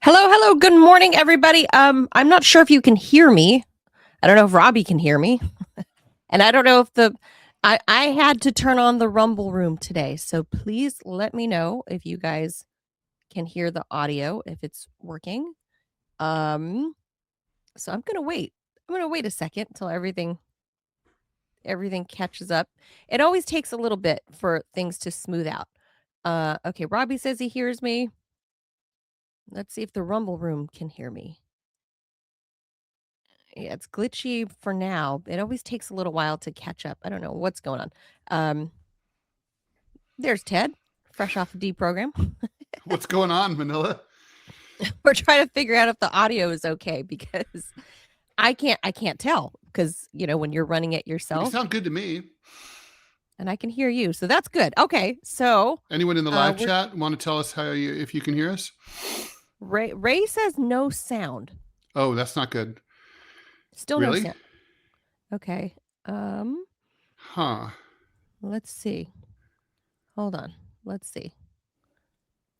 Hello. Good morning, everybody. I'm not sure if you can hear me. I don't know if Robbie can hear me. And I don't know if I had to turn on the Rumble room today. So please let me know if you guys can hear the audio, if it's working. So I'm going to wait. I'm going to wait a second until everything catches up. It always takes a little bit for things to smooth out. Okay, Robbie says he hears me. Let's see if the Rumble room can hear me. Yeah, it's glitchy for now. It always takes a little while to catch up. I don't know what's going on. There's Ted, fresh off a deprogram. What's going on, Manila? We're trying to figure out if the audio is okay because I can't tell because when you're running it yourself. You sound good to me. And I can hear you, so that's good. Okay, so anyone in the live chat want to tell us if you can hear us? Ray says no sound. Oh, that's not good. Still really? No sound. Okay. Let's see. Hold on. Let's see.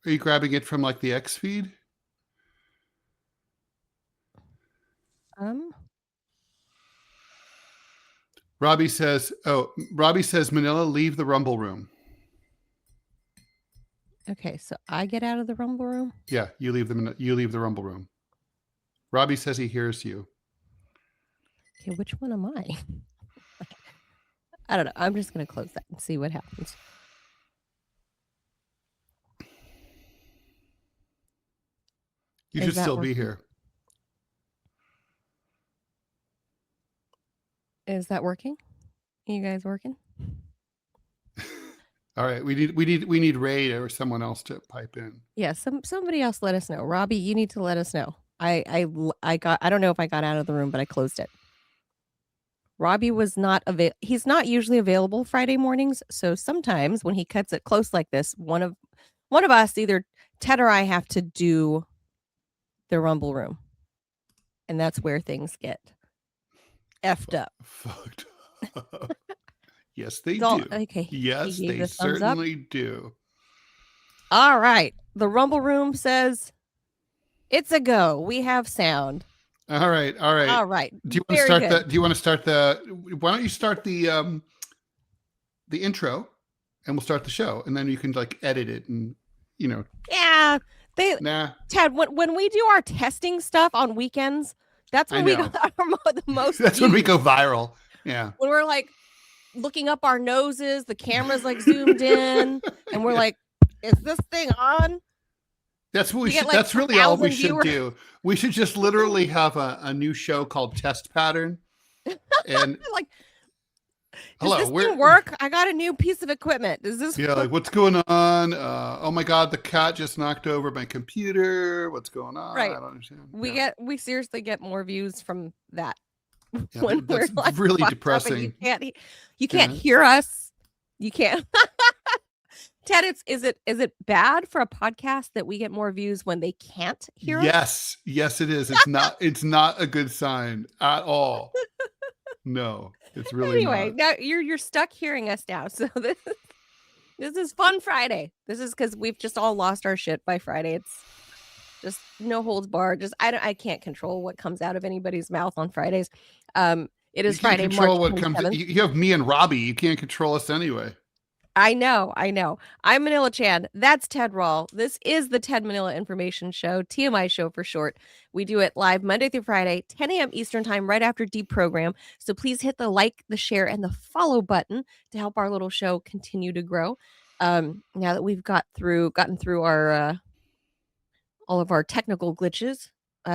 Are you grabbing it from like the X feed? Robbie says, Manila, leave the Rumble room. Okay, so I get out of the Rumble room? Yeah, you leave the Rumble room. Robbie says he hears you. Okay, which one am I? I don't know. I'm just going to close that and see what happens. You should still be here. Is that working? Are you guys working? All right, we need Ray or someone else to pipe in. Yeah, somebody else let us know. Robbie, you need to let us know. I don't know if I got out of the room, but I closed it. Robbie was not he's not usually available Friday mornings, so sometimes when he cuts it close like this, one of us, either Ted or I, have to do the Rumble room. And that's where things get effed up. Fucked up. Yes, they do. Okay. Yes, they certainly do. All right. The Rumble room says it's a go. We have sound. All right. Do you want to start why don't you start the intro and we'll start the show and then you can like edit it and Yeah. Ted, when we do our testing stuff on weekends, that's when we got the most That's when we go viral. Yeah. When we're like looking up our noses, the camera's like zoomed in, and we're like, is this thing on? That's what we should. That's really all we should do. We should just literally have a new show called Test Pattern. And like, does this thing work? I got a new piece of equipment. Does this? Yeah, like what's going on? Oh my God, the cat just knocked over my computer. What's going on? Right. I don't understand. We seriously get more views from that. Yeah, when that's we're like really depressing. You can't hear us. You can't. Ted, is it bad for a podcast that we get more views when they can't hear us? Yes, it is. It's not a good sign at all. No, it's really not. Now you're stuck hearing us now. So this is Fun Friday. This is because we've just all lost our shit by Friday. It's just no holds barred. Just I can't control what comes out of anybody's mouth on Fridays. It is Friday, March 27th. You have me and Robbie. You can't control us anyway. I know. I'm Manila Chan. That's Ted Rall. This is the Ted Manila Information Show, TMI Show for short. We do it live Monday through Friday, 10 a.m. Eastern time, right after deprogram. So please hit the like, the share, and the follow button to help our little show continue to grow. Now that we've gotten through our all of our technical glitches,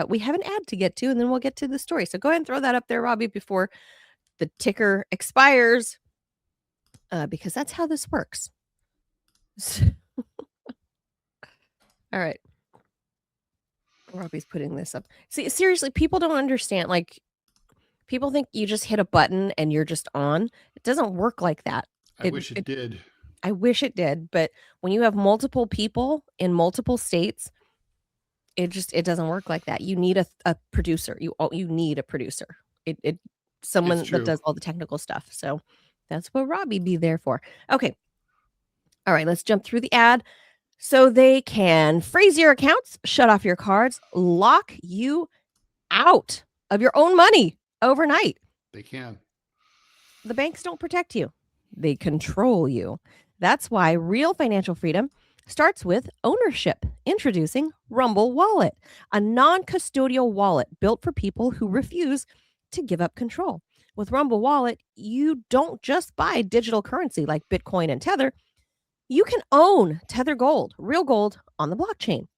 we have an ad to get to, and then we'll get to the story. So go ahead and throw that up there, Robbie, before the ticker expires. Because that's how this works. All right. Robbie's putting this up. See, seriously, people don't understand. Like, people think you just hit a button and you're just on. It doesn't work like that. I wish it did. I wish it did. But when you have multiple people in multiple states, it doesn't work like that. You need a producer. You need a producer. Someone that does all the technical stuff. So that's what Robbie be there for. Okay. All right. Let's jump through the ad. So they can freeze your accounts, shut off your cards, lock you out of your own money overnight. They can. The banks don't protect you. They control you. That's why real financial freedom starts with ownership. Introducing Rumble Wallet, a non-custodial wallet built for people who refuse to give up control. With Rumble Wallet, you don't just buy digital currency like Bitcoin and Tether. You can own Tether Gold, real gold on the blockchain.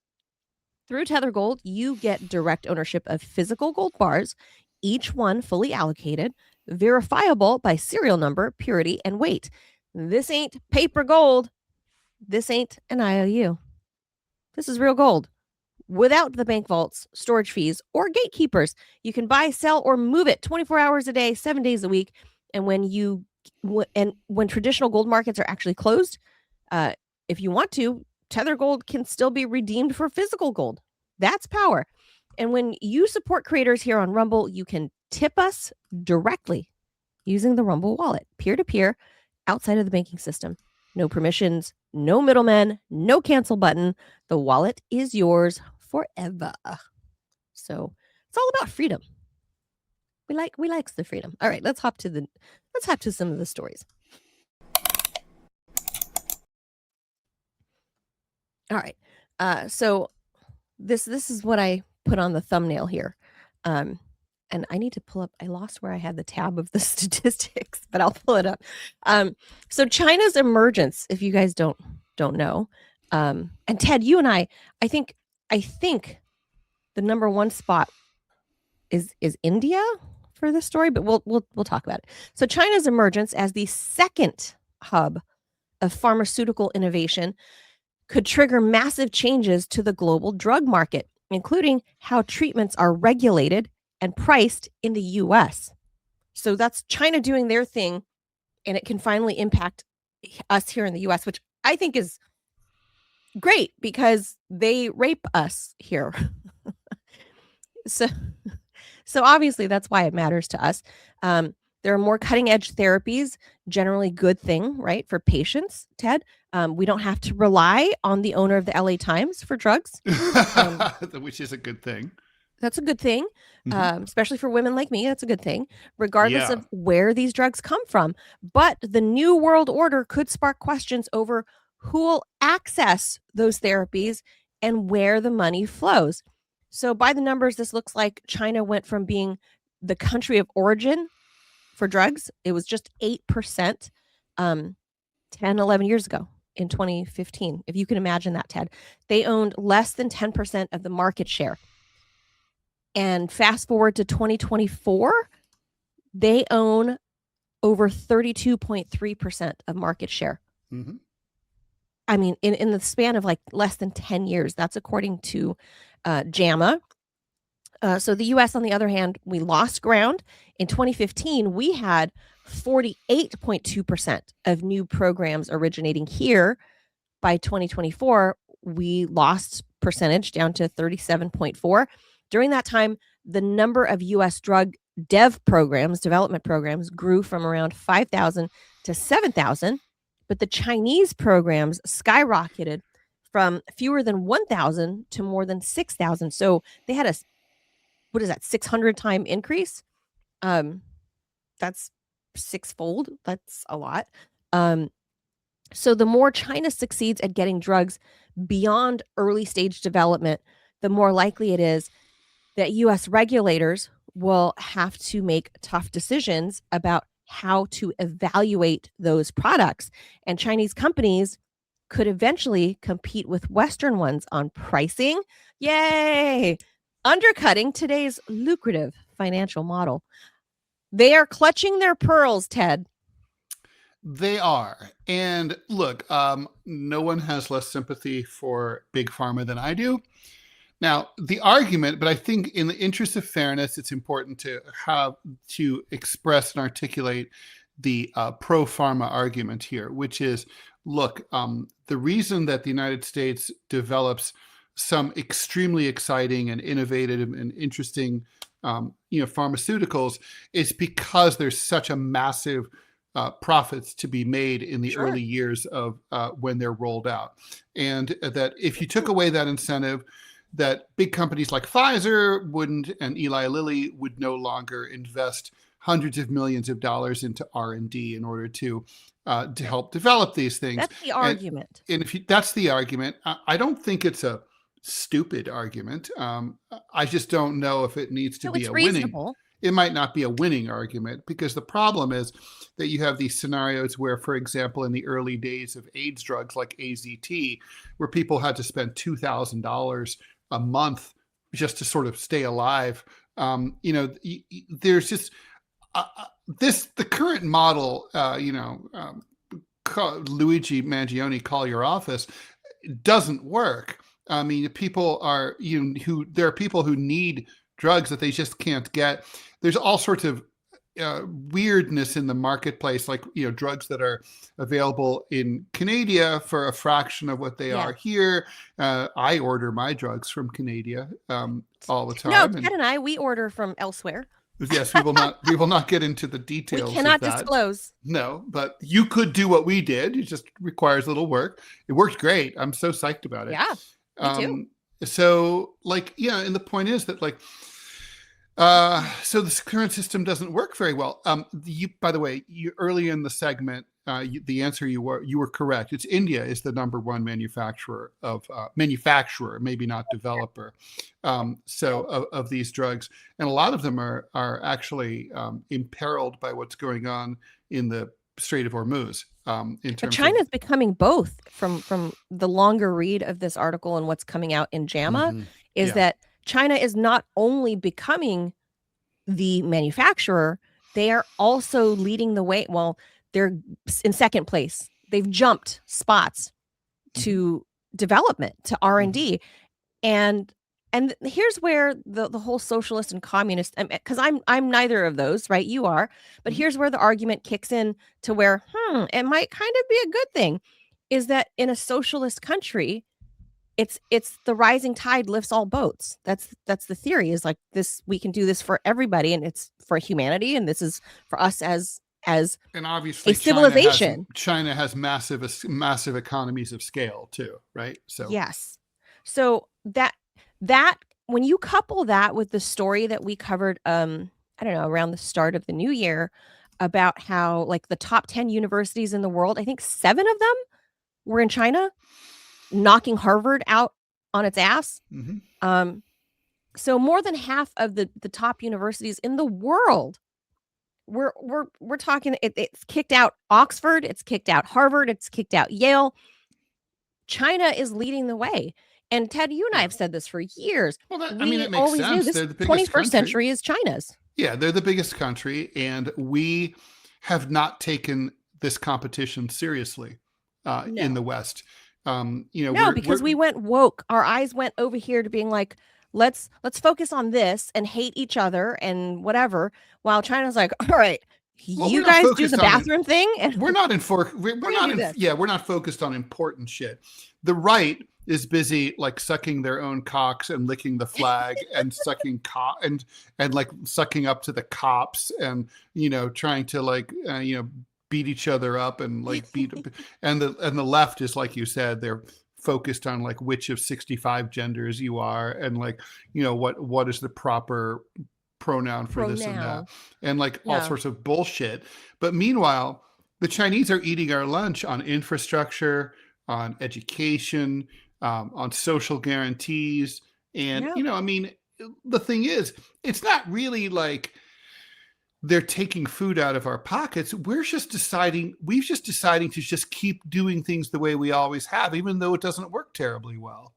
Through Tether Gold, you get direct ownership of physical gold bars, each one fully allocated, verifiable by serial number, purity, and weight. This ain't paper gold. This ain't an IOU. This is real gold. Without the bank vaults, storage fees, or gatekeepers, you can buy, sell, or move it 24 hours a day, 7 days a week. And when traditional gold markets are actually closed, if you want to, Tether Gold can still be redeemed for physical gold. That's power. And when you support creators here on Rumble, you can tip us directly using the Rumble wallet, peer-to-peer, outside of the banking system. No permissions, no middlemen, no cancel button. The wallet is yours forever. So it's all about freedom. We likes the freedom. All right, let's hop to some of the stories. All right. So this is what I put on the thumbnail here. And I need to pull up, I lost where I had the tab of the statistics, but I'll pull it up. So China's emergence, if you guys don't know, and Ted, you and I think the number one spot is India for this story, but we'll talk about it. So China's emergence as the second hub of pharmaceutical innovation could trigger massive changes to the global drug market, including how treatments are regulated and priced in the U.S. So that's China doing their thing, and it can finally impact us here in the U.S., which I think is great because they rape us here. So obviously that's why it matters to us. There are more cutting edge therapies, generally good thing, right, for patients, Ted. We don't have to rely on the owner of the LA Times for drugs. Which is a good thing. That's a good thing, especially for women like me. That's a good thing, regardless of where these drugs come from. But the new world order could spark questions over who will access those therapies and where the money flows. So by the numbers, this looks like China went from being the country of origin for drugs. It was just 8% 10, 11 years ago in 2015. If you can imagine that, Ted. They owned less than 10% of the market share. And fast forward to 2024, they own over 32.3% of market share. Mm-hmm. I mean, in the span of like less than 10 years. That's according to JAMA. So the U.S., on the other hand, we lost ground. In 2015, we had 48.2% of new programs originating here. By 2024, we lost percentage down to 37.4%. During that time, the number of U.S. drug development programs, grew from around 5,000 to 7,000, but the Chinese programs skyrocketed from fewer than 1,000 to more than 6,000. So they had 600 time increase? That's sixfold. That's a lot. So the more China succeeds at getting drugs beyond early stage development, the more likely it is that U.S. regulators will have to make tough decisions about how to evaluate those products. And Chinese companies could eventually compete with Western ones on pricing. Yay! Undercutting today's lucrative financial model. They are clutching their pearls, Ted. They are. And look, no one has less sympathy for big pharma than I do. Now, the argument, but I think in the interest of fairness, it's important to express and articulate the pro-pharma argument here, which is, look, the reason that the United States develops some extremely exciting and innovative and interesting, pharmaceuticals is because there's such a massive profits to be made in the Sure. early years of when they're rolled out. And that if you took away that incentive, that big companies like Pfizer wouldn't, and Eli Lilly would no longer invest hundreds of millions of dollars into R&D in order to help develop these things. That's the argument. And if that's the argument, I don't think it's a stupid argument. I just don't know if it needs to be it's a reasonable. winning. It might not be a winning argument, because the problem is that you have these scenarios where, for example, in the early days of AIDS drugs like AZT, where people had to spend $2,000 a month just to sort of stay alive. There's just the current model, Luigi Mangione, call your office, doesn't work. I mean, people are, there are people who need drugs that they just can't get. There's all sorts of weirdness in the marketplace, like, drugs that are available in Canada for a fraction of what they are here. I order my drugs from Canada all the time. No, Ted and I, we order from elsewhere. Yes, we will not get into the details. We cannot of that. Disclose. No, but you could do what we did. It just requires a little work. It worked great. I'm so psyched about it. Yeah, me too. So, and the point is that, so this current system doesn't work very well. By the way, early in the segment, the answer you were correct. It's India is the number one manufacturer, maybe not developer, of these drugs, and a lot of them are actually imperiled by what's going on in the Strait of Hormuz. But China's becoming both. From the longer read of this article and what's coming out in JAMA, is that China is not only becoming the manufacturer, they are also leading the way. Well, they're in second place. They've jumped spots to development, to R&D. And here's where the whole socialist and communist, because I'm neither of those, right? You are. But here's where the argument kicks in to where, it might kind of be a good thing, is that in a socialist country, it's the rising tide lifts all boats. That's the theory, is like this, we can do this for everybody, and it's for humanity, and this is for us as and obviously a civilization. China has massive economies of scale too, right? So yes. So that when you couple that with the story that we covered, I don't know, around the start of the new year, about how like the top 10 universities in the world, I think 7 of them were in China, knocking Harvard out on its ass. So more than half of the top universities in the world, we're talking, it's kicked out Oxford, it's kicked out Harvard, it's kicked out Yale. China is leading the way. And Ted, you and I have said this for years. Well, it makes sense. This they're the biggest 21st century is China's. Yeah, they're the biggest country, and we have not taken this competition seriously in the West. Because we went woke. Our eyes went over here to being like, let's focus on this and hate each other and whatever, while China's like, all right, you guys do the bathroom thing, and we're not focused on important shit. The right is busy like sucking their own cocks and licking the flag and sucking and like sucking up to the cops and trying to beat each other up and and the left is, like you said, they're focused on like which of 65 genders you are, and what is the proper pronoun for this and that, and all sorts of bullshit. But meanwhile, the Chinese are eating our lunch on infrastructure, on education, on social guarantees. And the thing is, it's not really like they're taking food out of our pockets. We've just deciding to just keep doing things the way we always have, even though it doesn't work terribly well.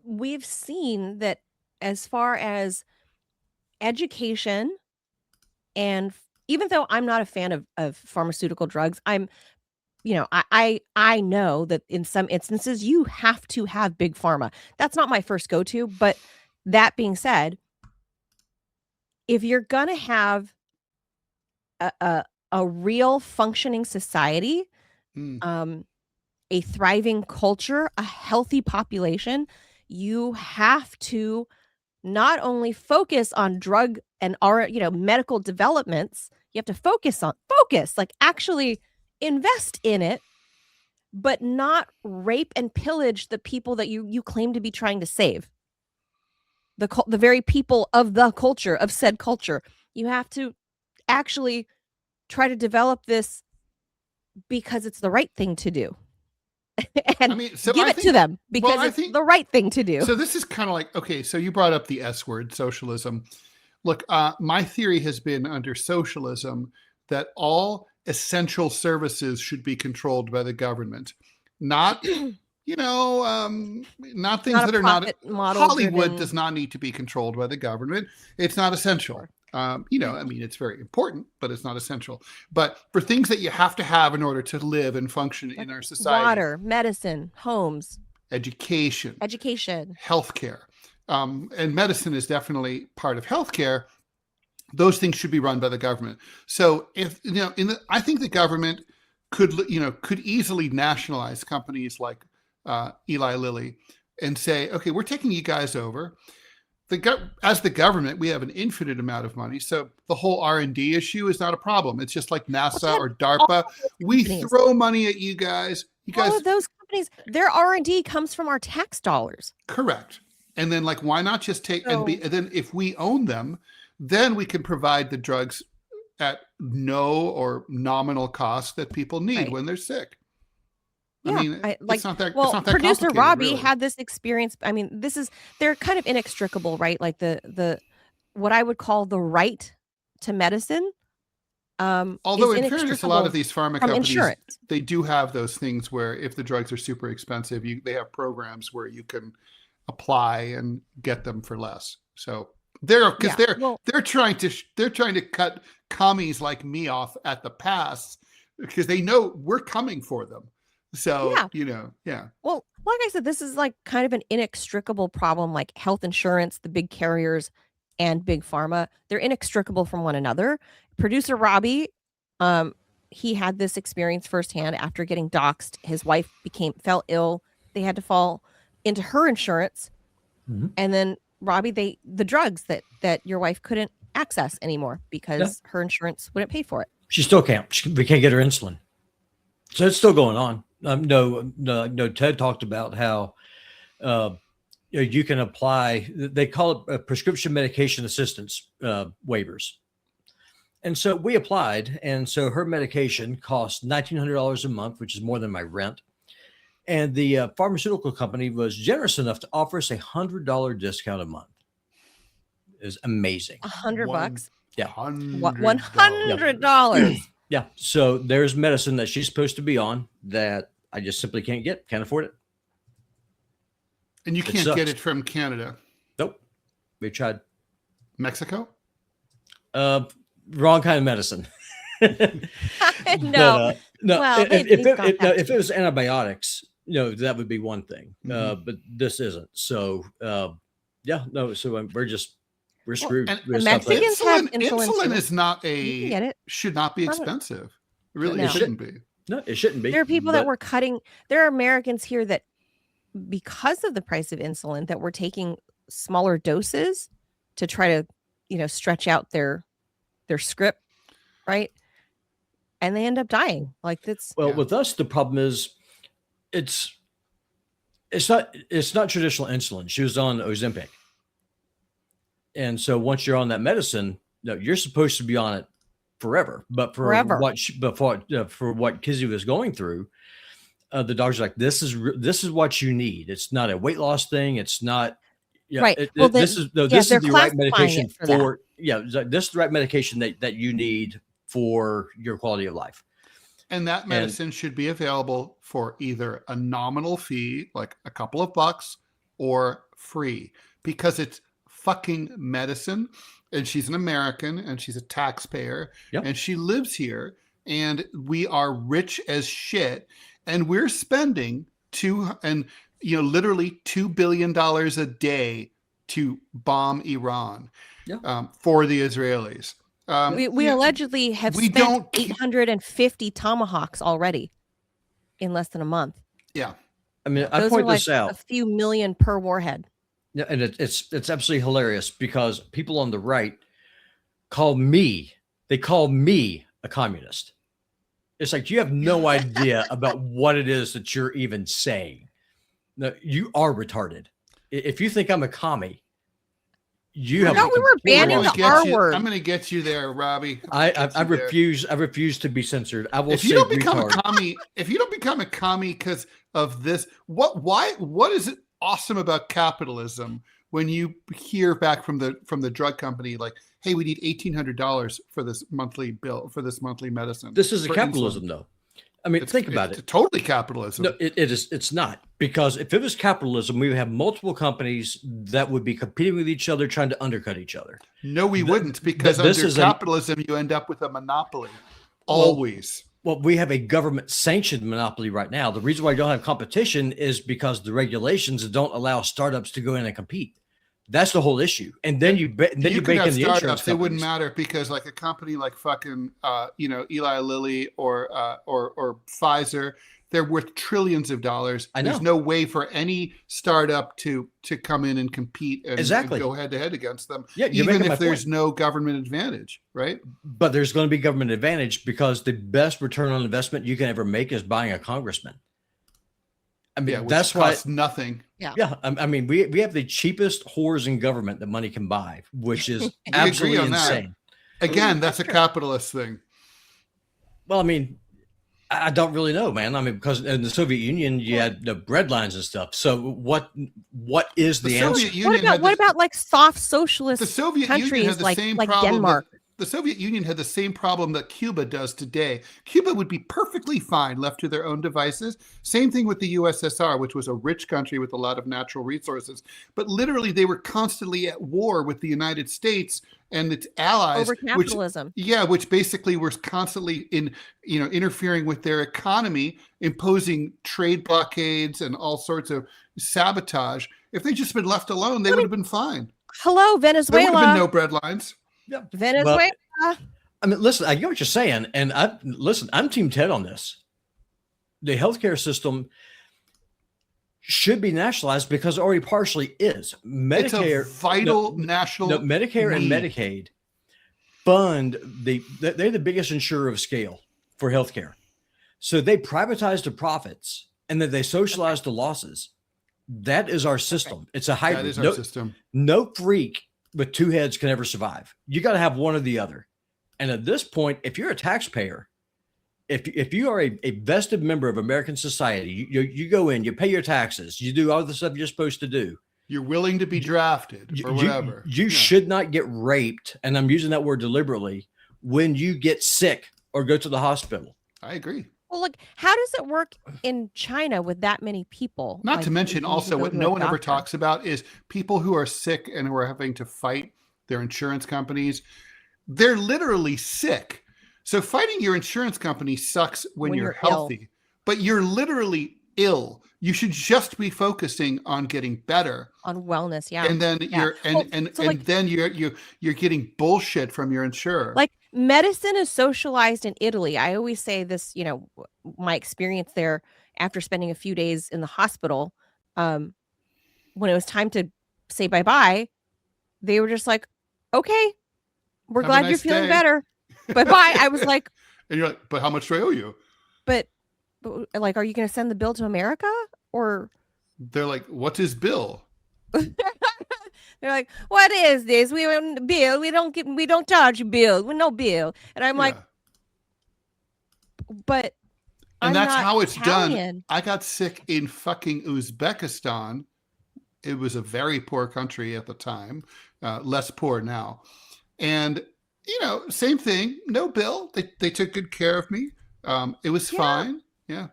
We've seen that as far as education, and even though I'm not a fan of pharmaceutical drugs, I know that in some instances you have to have big pharma. That's not my first go-to, but that being said, if you're gonna have a real functioning society, a thriving culture, a healthy population, you have to not only focus on drug and medical developments, you You have to focus, like actually invest in it, but not rape and pillage the people that you claim to be trying to save. The very people of the culture, of said culture. You have to actually try to develop this because it's the right thing to do. And give it to them because it's the right thing to do. So this is kind of like, okay, so you brought up the S word, socialism. Look, my theory has been under socialism that all essential services should be controlled by the government, not not things that are not. Hollywood does not need to be controlled by the government. It's not essential. I mean, it's very important, but it's not essential. But for things that you have to have in order to live and function in our society: water, medicine, homes, education, healthcare, and medicine is definitely part of healthcare. Those things should be run by the government. So if I think the government could easily nationalize companies like Eli Lilly and say, okay, we're taking you guys over. As the government, we have an infinite amount of money, so the whole R&D issue is not a problem. It's just like NASA or DARPA. We throw money at you guys. All of those companies, their R&D comes from our tax dollars. Correct. And then, why not just take and then if we own them, then we can provide the drugs at no or nominal cost that people need when they're sick. Yeah, I mean, it's not that producer Robbie really had this experience. I mean, they're kind of inextricable, right? Like the what I would call the right to medicine. Although in fairness, a lot of these pharma companies, they do have those things where if the drugs are super expensive, they have programs where you can apply and get them for less. So they're trying to cut commies like me off at the pass because they know we're coming for them. So, Well, like I said, this is like kind of an inextricable problem, like health insurance, the big carriers and big pharma. They're inextricable from one another. Producer Robbie, he had this experience firsthand after getting doxxed. His wife fell ill. They had to fall into her insurance. Mm-hmm. And then Robbie, the drugs that your wife couldn't access anymore because her insurance wouldn't pay for it. She still can't. We can't get her insulin. So it's still going on. No. Ted talked about how you can apply. They call it prescription medication assistance waivers, and so we applied. And so her medication cost $1,900 a month, which is more than my rent. And the pharmaceutical company was generous enough to offer us $100 discount a month. It was amazing. $100? Yeah. $100. Yeah. So there's medicine that she's supposed to be on that I just simply can't afford it. And you can't get it from Canada. Nope. We tried. Mexico? Wrong kind of medicine. No. No. Well, if it was antibiotics, that would be one thing. Mm-hmm. But this isn't. So, So we're screwed. And Mexicans have insulin is not should not be expensive. It really shouldn't be. No, it shouldn't be. There are people that were cutting. There are Americans here that, because of the price of insulin, that were taking smaller doses to try to, stretch out their script, right? And they end up dying. Like that's. Well, with us, the problem is, it's not traditional insulin. She was on Ozempic. And so once you're on that medicine, you're supposed to be on it forever. But for what Kizzy was going through, the doctor's like, this is what you need. It's not a weight loss thing. It's not right. This is the right medication for this is the right medication that you need for your quality of life. And that medicine should be available for either a nominal fee, like a couple of bucks, or free, because it's fucking medicine, and she's an American and she's a taxpayer and she lives here, and we are rich as shit, and we're spending literally $2 billion a day to bomb Iran for the Israelis. We allegedly have spent 850 tomahawks already in less than a month. Yeah. I mean, I point this out. A few million per warhead. Yeah, and it's absolutely hilarious because people on the right call me they call me a communist. It's like you have no idea about what it is that you're even saying. No, you are retarded. If you think I'm a commie, you have. No, we were banning the R word. I'm going to get you there, Robbie. I refuse. I refuse to be censored. I will. If you don't become a commie, because of this, what is it awesome about capitalism when you hear back from the drug company like, hey, we need $1,800 for this monthly bill for this monthly medicine? This is a capitalism, though. I mean, think about it. It's totally capitalism. No, it is. It's not, because if it was capitalism, we would have multiple companies that would be competing with each other, trying to undercut each other. No, we wouldn't, because under capitalism, you end up with a monopoly. Always. Well, we have a government sanctioned monopoly right now. The reason why you don't have competition is because the regulations don't allow startups to go in and compete. That's the whole issue. And then you bake in the insurance companies. It wouldn't matter, because like a company like fucking Eli Lilly or Pfizer, they're worth trillions of dollars. I know. There's no way for any startup to come in and compete and go head to head against them. Yeah, even if there's no government advantage, right? But there's going to be government advantage, because the best return on investment you can ever make is buying a congressman. I mean, that's why nothing. Yeah. I mean, we have the cheapest whores in government that money can buy, which is absolutely insane. Again, that's a capitalist thing. Well, I mean, I don't really know, man. I mean, because in the Soviet Union, you had the bread lines and stuff. So what is the answer? What about like soft socialist countries like Denmark? The Soviet Union had the same problem that Cuba does today. Cuba would be perfectly fine left to their own devices. Same thing with the USSR, which was a rich country with a lot of natural resources. But literally, they were constantly at war with the United States and its allies over capitalism. Which basically were constantly interfering with their economy, imposing trade blockades and all sorts of sabotage. If they'd just been left alone, they would have been fine. Hello, Venezuela. There would have been no bread lines. Yeah. Venezuela. Well, I mean, listen, I get what you're saying. And I'm Team Ted on this. The healthcare system should be nationalized, because it already partially is. Medicare, it's a vital national Medicare need. And Medicaid fund they're the biggest insurer of scale for healthcare. So they privatize the profits and then they socialize the losses. That is our system. Okay. It's a hybrid. That is our system. No freak with two heads can ever survive. You got to have one or the other. And at this point, if you're a taxpayer, if you are a vested member of American society, you go in, you pay your taxes, you do all the stuff you're supposed to do. You're willing to be drafted or whatever. You should not get raped, and I'm using that word deliberately, when you get sick or go to the hospital. I agree. Well, look, how does it work in China with that many people? Not to mention also what no one ever talks about is people who are sick and who are having to fight their insurance companies. They're literally sick. So fighting your insurance company sucks when you're healthy, but you're literally ill. You should just be focusing on getting better, on wellness. Yeah. And then you're getting bullshit from your insurer. Like medicine is socialized in Italy. I always say this, my experience there after spending a few days in the hospital, when it was time to say bye-bye, they were just like, okay, we're glad you're feeling better. Bye-bye. I was like, and you're like, but how much do I owe you? But like, are you going to send the bill to America? Or they're like, what's his bill? They're like, what is this? We don't bill. We don't charge you bill. We no bill. And I'm like, but and that's how it's Italian. done. I got sick in fucking Uzbekistan. It was a very poor country at the time, less poor now. And, same thing, no bill. They took good care of me. It was fine. Yeah.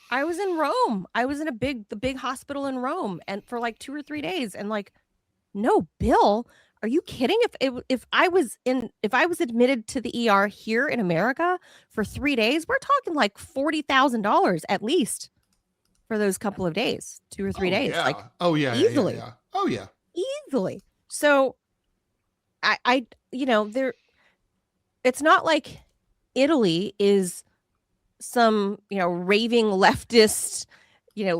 I was in Rome. I was in the big hospital in Rome, and for like 2 or 3 days, and like, no bill. Are you kidding? If I was admitted to the ER here in America for 3 days, we're talking like $40,000 at least for those couple of days, 2 or 3 days. Yeah. Like, easily. Yeah. Oh yeah. Easily. So it's not like Italy is some raving leftist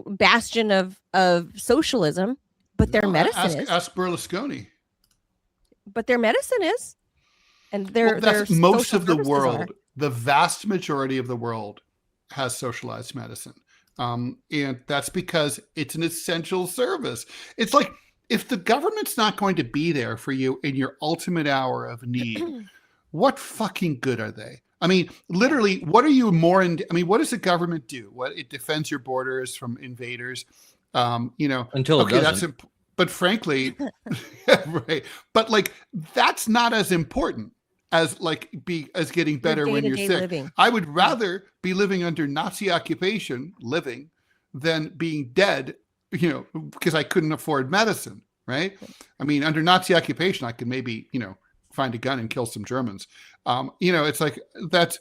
bastion of socialism, but their medicine is. Ask Berlusconi. But their medicine is. And Well, their that's most social of the services world. are. The vast majority of the world has socialized medicine. And that's because it's an essential service. It's like, if the government's not going to be there for you in your ultimate hour of need, what fucking good are they? I mean, literally, what are you more in? I mean, what does the government do? What, it defends your borders from invaders. Until it doesn't. But frankly, right. But like, that's not as important as as getting better when you're day-to-day sick. living. I would rather be living under Nazi occupation, than being dead, because I couldn't afford medicine, right? I mean, under Nazi occupation, I could maybe, find a gun and kill some Germans. It's like, that's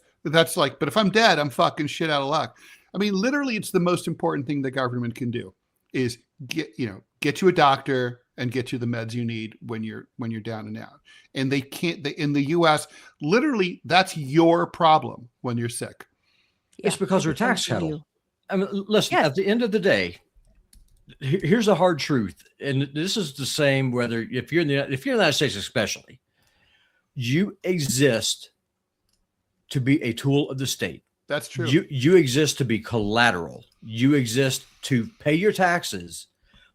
like, but if I'm dead, I'm fucking shit out of luck. I mean, literally, it's the most important thing the government can do is get you a doctor and get you the meds you need when you're down and out. And they can't, in the US, literally, that's your problem when you're sick. It's because we're tax cattle. I mean, listen, at the end of the day, here's the hard truth. And this is the same whether if you're in the United States, especially, you exist to be a tool of the state. That's true. You exist to be collateral. You exist to pay your taxes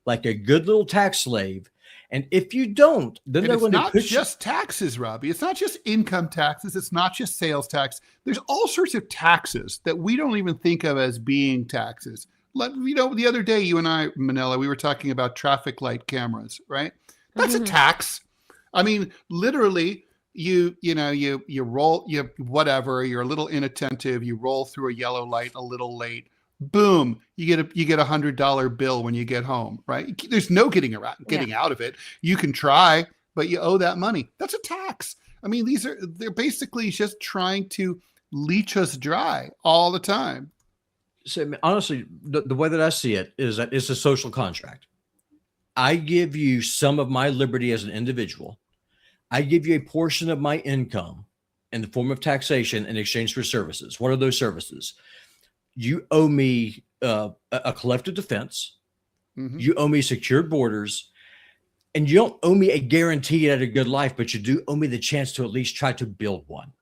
like a good little tax slave. And if you don't, then they're going to put just taxes, Robbie. It's not just income taxes. It's not just sales tax. There's all sorts of taxes that we don't even think of as being taxes. The other day, you and I, Manila, we were talking about traffic light cameras, right? That's a tax. I mean, literally, you roll, whatever, you're a little inattentive, you roll through a yellow light a little late, boom, you get $100 bill when you get home, right? There's no getting out of it. You can try, but you owe that money. That's a tax. I mean, they're basically just trying to leech us dry all the time. So honestly, the way that I see it is that it's a social contract. I give you some of my liberty as an individual. I give you a portion of my income in the form of taxation in exchange for services. What are those services? You owe me a collective defense. You owe me secured borders. And you don't owe me a guarantee at a good life, but you do owe me the chance to at least try to build one.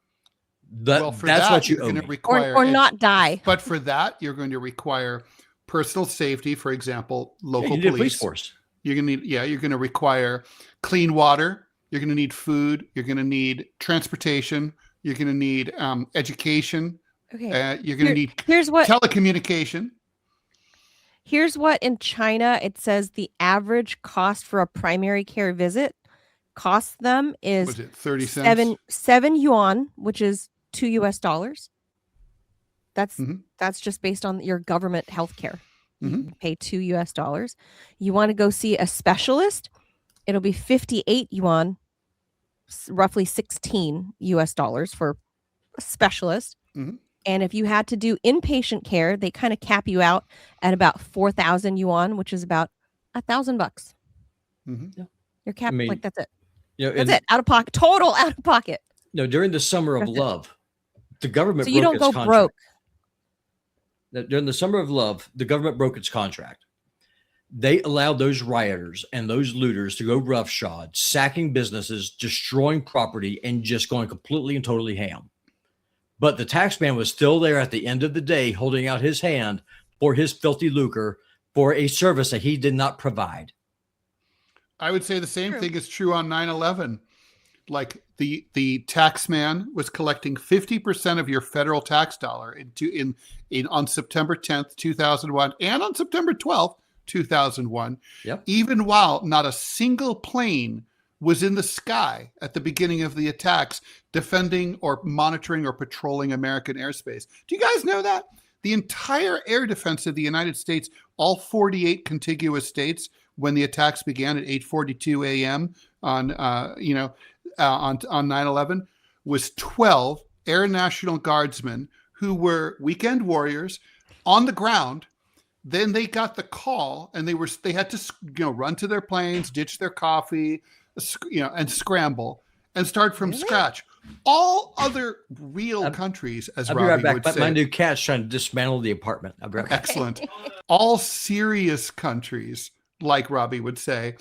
That's what you owe me. Or not die. But for that, you're going to require personal safety, for example, local you need a police force. You're going to require clean water. You're going to need food. You're going to need transportation. You're going to need education. Okay. You're going to need telecommunication. Here's what in China, it says the average cost for a primary care visit costs them is was it 30 cents? 7 yuan, which is $2. That's just based on your government healthcare. You pay $2. You want to go see a specialist, it'll be 58 yuan, roughly $16 for a specialist. And if you had to do inpatient care, they kind of cap you out at about 4,000 yuan, which is about $1,000. You're capped, that's it. That's it. Out of pocket, total out of pocket. No, during the summer of love, the government so you broke don't its go contract. broke. During the summer of love, the government broke its contract. They allowed those rioters and those looters to go roughshod, sacking businesses, destroying property, and just going completely and totally ham. But the tax man was still there at the end of the day, holding out his hand for his filthy lucre for a service that he did not provide. I would say the same thing is true on 9/11. Like the tax man was collecting 50% of your federal tax dollar on September 10th, 2001, and on September 12th, 2001. Even while not a single plane was in the sky at the beginning of the attacks, defending or monitoring or patrolling American airspace. Do you guys know that? The entire air defense of the United States, all 48 contiguous states, when the attacks began at 8:42 a.m. on 9/11, was 12 Air National Guardsmen who were weekend warriors on the ground. Then they got the call, and they had to run to their planes, ditch their coffee, and scramble and start from scratch. All other real countries, as Robbie right back, would but say. My new cat's trying to dismantle the apartment. I'll be right back. Excellent. All serious countries, like Robbie would say,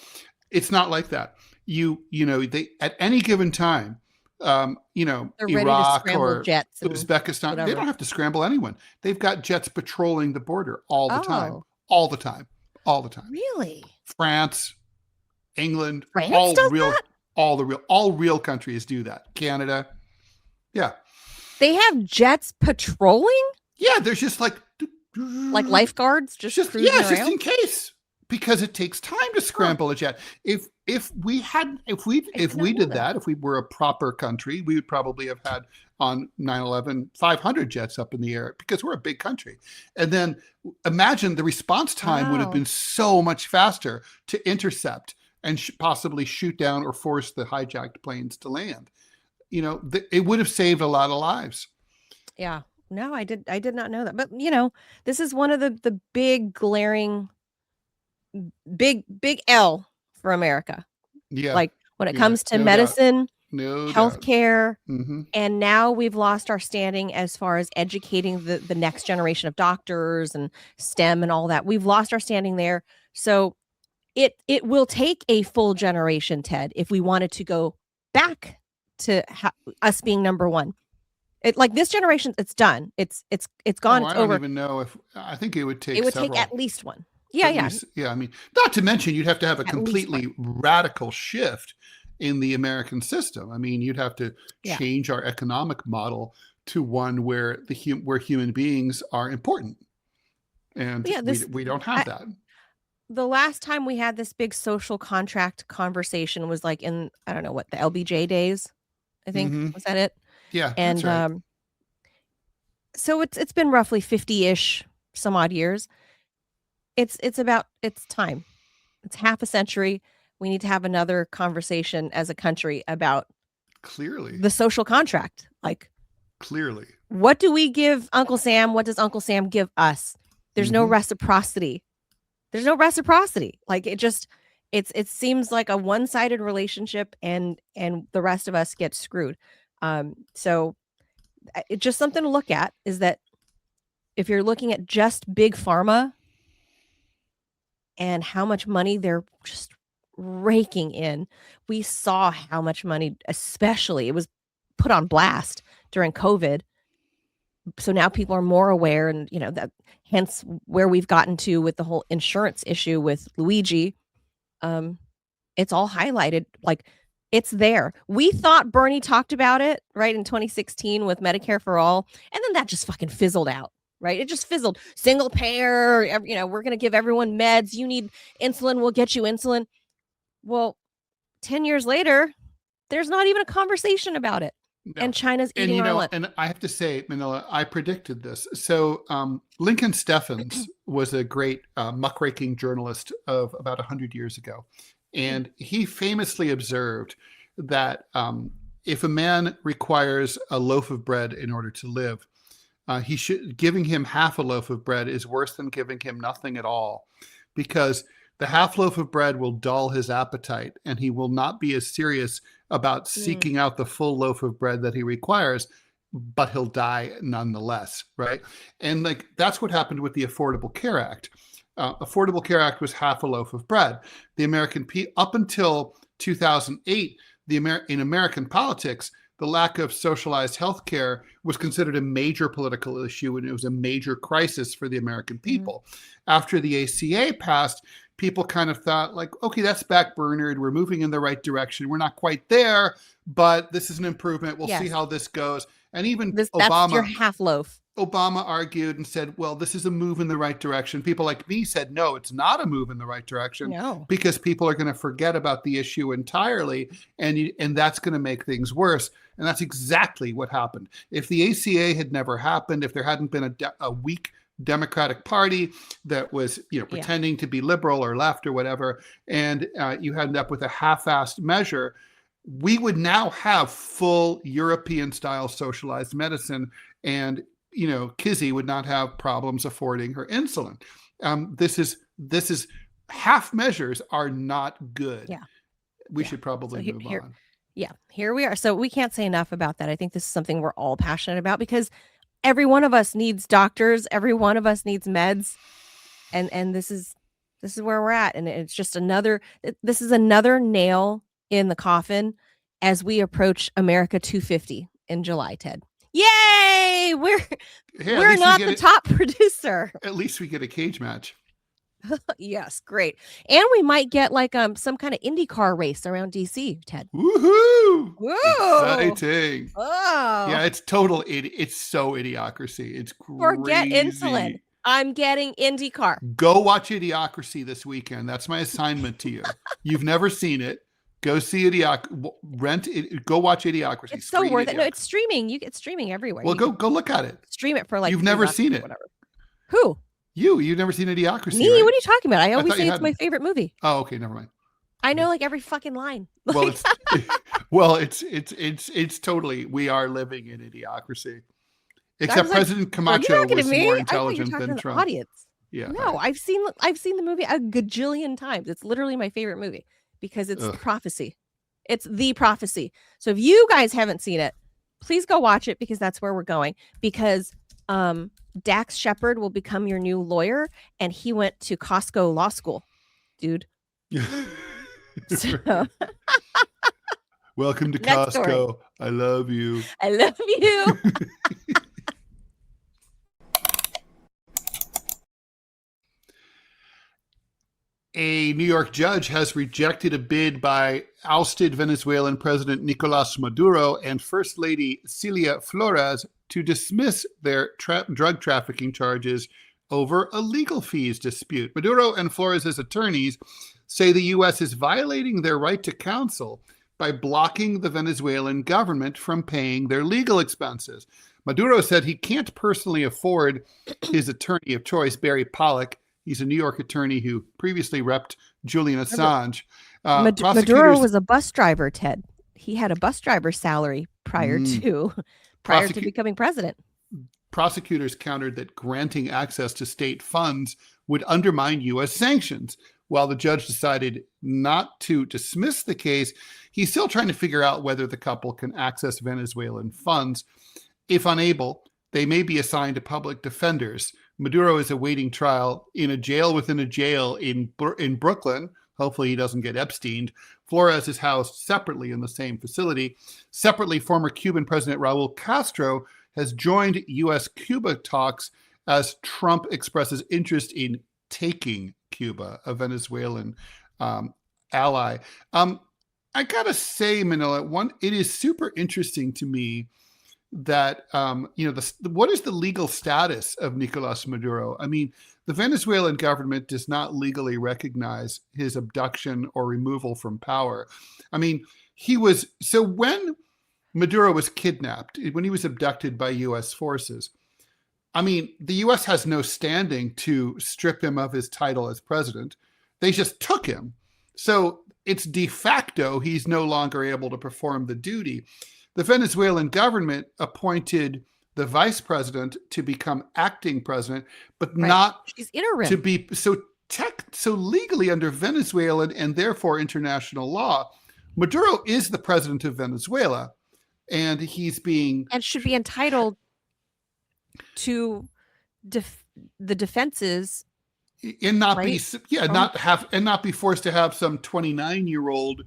it's not like that. They at any given time, They're ready to Iraq scramble or jets and Uzbekistan, they whatever. don't have to scramble anyone. They've got jets patrolling the border all the time, Oh, all the time, all the time. really? France, England, France does that? all real countries do that. Canada, yeah, They have jets patrolling? yeah. There's just like Lifeguards just cruising just around? in case, because it takes time to scramble a jet. If we did that, if we were a proper country, we would probably have had on 9/11 500 jets up in the air, because we're a big country. And then imagine the response time would have Wow. been so much faster to intercept and possibly shoot down or force the hijacked planes to land. It would have saved a lot of lives. Yeah. No, I did not know that. But this is one of the big glaring big L for America. Yeah. Like when it Yeah, comes to no doubt. medicine, No doubt. healthcare, hmm and now we've lost our standing as far as educating the next generation of doctors and STEM and all that. We've lost our standing there. So it will take a full generation, Ted, if we wanted to go back to us being number one. Like this generation, it's done. It's gone. It's I don't over. even know if I think it would take. It would several. take at least one. Yeah, yeah. Yeah, I mean, not to mention you'd have to have a At least completely radical shift in the American system. I mean, you'd have to change our economic model to one where where human beings are important, and we don't have that. The last time we had this big social contract conversation was like in, I don't know what, the LBJ days, I think. Was that it? Yeah, And that's right. so it's been roughly 50-ish some odd years. It's time. It's half a century. We need to have another conversation as a country about Clearly the social contract. Like, clearly, what do we give Uncle Sam? What does Uncle Sam give us? There's no reciprocity. There's no reciprocity. Like it seems like a one-sided relationship, and the rest of us get screwed. So it's just something to look at, is that if you're looking at just big pharma and how much money they're just raking in, we saw how much money, especially, it was put on blast during COVID. So now people are more aware, and that hence where we've gotten to with the whole insurance issue with Luigi. It's all highlighted, like it's there. We thought Bernie talked about it right in 2016 with Medicare for all, and then that just fucking fizzled out, right? It just fizzled. Single payer, we're going to give everyone meds. You need insulin, we'll get you insulin. Well, 10 years later, there's not even a conversation about it. No. And China's eating our lunch. And I have to say, Manila, I predicted this. So Lincoln Steffens was a great muckraking journalist of about 100 years ago. And he famously observed that if a man requires a loaf of bread in order to live, giving him half a loaf of bread is worse than giving him nothing at all, because the half loaf of bread will dull his appetite, and he will not be as serious about seeking out the full loaf of bread that he requires, but he'll die nonetheless, right? And like that's what happened with the Affordable Care Act. Affordable Care Act was half a loaf of bread. The American up until 2008, in American politics, the lack of socialized health care was considered a major political issue, and it was a major crisis for the American people. After the ACA passed, people kind of thought like, okay, that's backburnered. We're moving in the right direction. We're not quite there, but this is an improvement. We'll see how this goes. And even that's your half loaf. Obama argued and said, well, this is a move in the right direction. People like me said, no, it's not a move in the right direction, because people are going to forget about the issue entirely, and that's going to make things worse. And that's exactly what happened. If the ACA had never happened, if there hadn't been a weak Democratic Party that was pretending to be liberal or left or whatever, and you end up with a half-assed measure, we would now have full European-style socialized medicine, and Kizzy would not have problems affording her insulin. This is half measures are not good. Yeah, we should probably move on. Yeah, here we are. So we can't say enough about that. I think this is something we're all passionate about, because every one of us needs doctors. Every one of us needs meds, and this is where we're at. And it's just another nail in the coffin. as we approach America 250 in July, Ted. Yay! We're not the top producer. At least we get a cage match. Yes, great. And we might get like some kind of IndyCar race around DC, Ted. Woohoo! Whoa! Exciting. Oh. Yeah, it's it's so idiocracy. It's crazy. Forget insulin. I'm getting IndyCar. Go watch Idiocracy this weekend. That's my assignment to you. You've never seen it. Go see rent it. Go watch Idiocracy. It's so worth it. No, it's streaming. It's streaming everywhere. Well, go look at it. Stream it for like. You've never seen it. Whatever. Who? You've never seen Idiocracy. Me? Right? What are you talking about? I always say it's my favorite movie. Oh, okay, never mind. I know like every fucking line. Well, it's totally. We are living in Idiocracy. Except President Camacho was more intelligent than Trump. Audience. Yeah. No, right. I've seen the movie a gajillion times. It's literally my favorite movie because it's prophecy. It's the prophecy. So if you guys haven't seen it, please go watch it because that's where we're going. Because Dax Shepard will become your new lawyer, and he went to Costco Law School, dude. So. Welcome to Costco. Story. I love you. I love you. A New York judge has rejected a bid by ousted Venezuelan President Nicolás Maduro and First Lady Cilia Flores to dismiss their drug trafficking charges over a legal fees dispute. Maduro and Flores' attorneys say the U.S. is violating their right to counsel by blocking the Venezuelan government from paying their legal expenses. Maduro said he can't personally afford his attorney of choice, Barry Pollock. He's a New York attorney who previously repped Julian Assange. Maduro was a bus driver, Ted. He had a bus driver salary prior to becoming president. Prosecutors countered that granting access to state funds would undermine U.S. sanctions. While the judge decided not to dismiss the case, he's still trying to figure out whether the couple can access Venezuelan funds. If unable, they may be assigned to public defenders. Maduro is awaiting trial in a jail within a jail in Brooklyn. Hopefully he doesn't get Epsteined. Flores is housed separately in the same facility. Separately, former Cuban President Raul Castro has joined U.S. Cuba talks as Trump expresses interest in taking Cuba, a Venezuelan ally. I gotta say, Manila, it is super interesting to me that what is the legal status of Nicolás Maduro? I mean, the Venezuelan government does not legally recognize his abduction or removal from power. I mean, when Maduro was kidnapped, when he was abducted by U.S. forces, I mean, the U.S. has no standing to strip him of his title as president. They just took him. So it's de facto he's no longer able to perform the duty. The Venezuelan government appointed the vice president to become acting president, but not She's interim. To be so legally under Venezuelan and therefore international law. Maduro is the president of Venezuela, and he's being and should be entitled to the defenses and not be not be forced to have some 29-year-old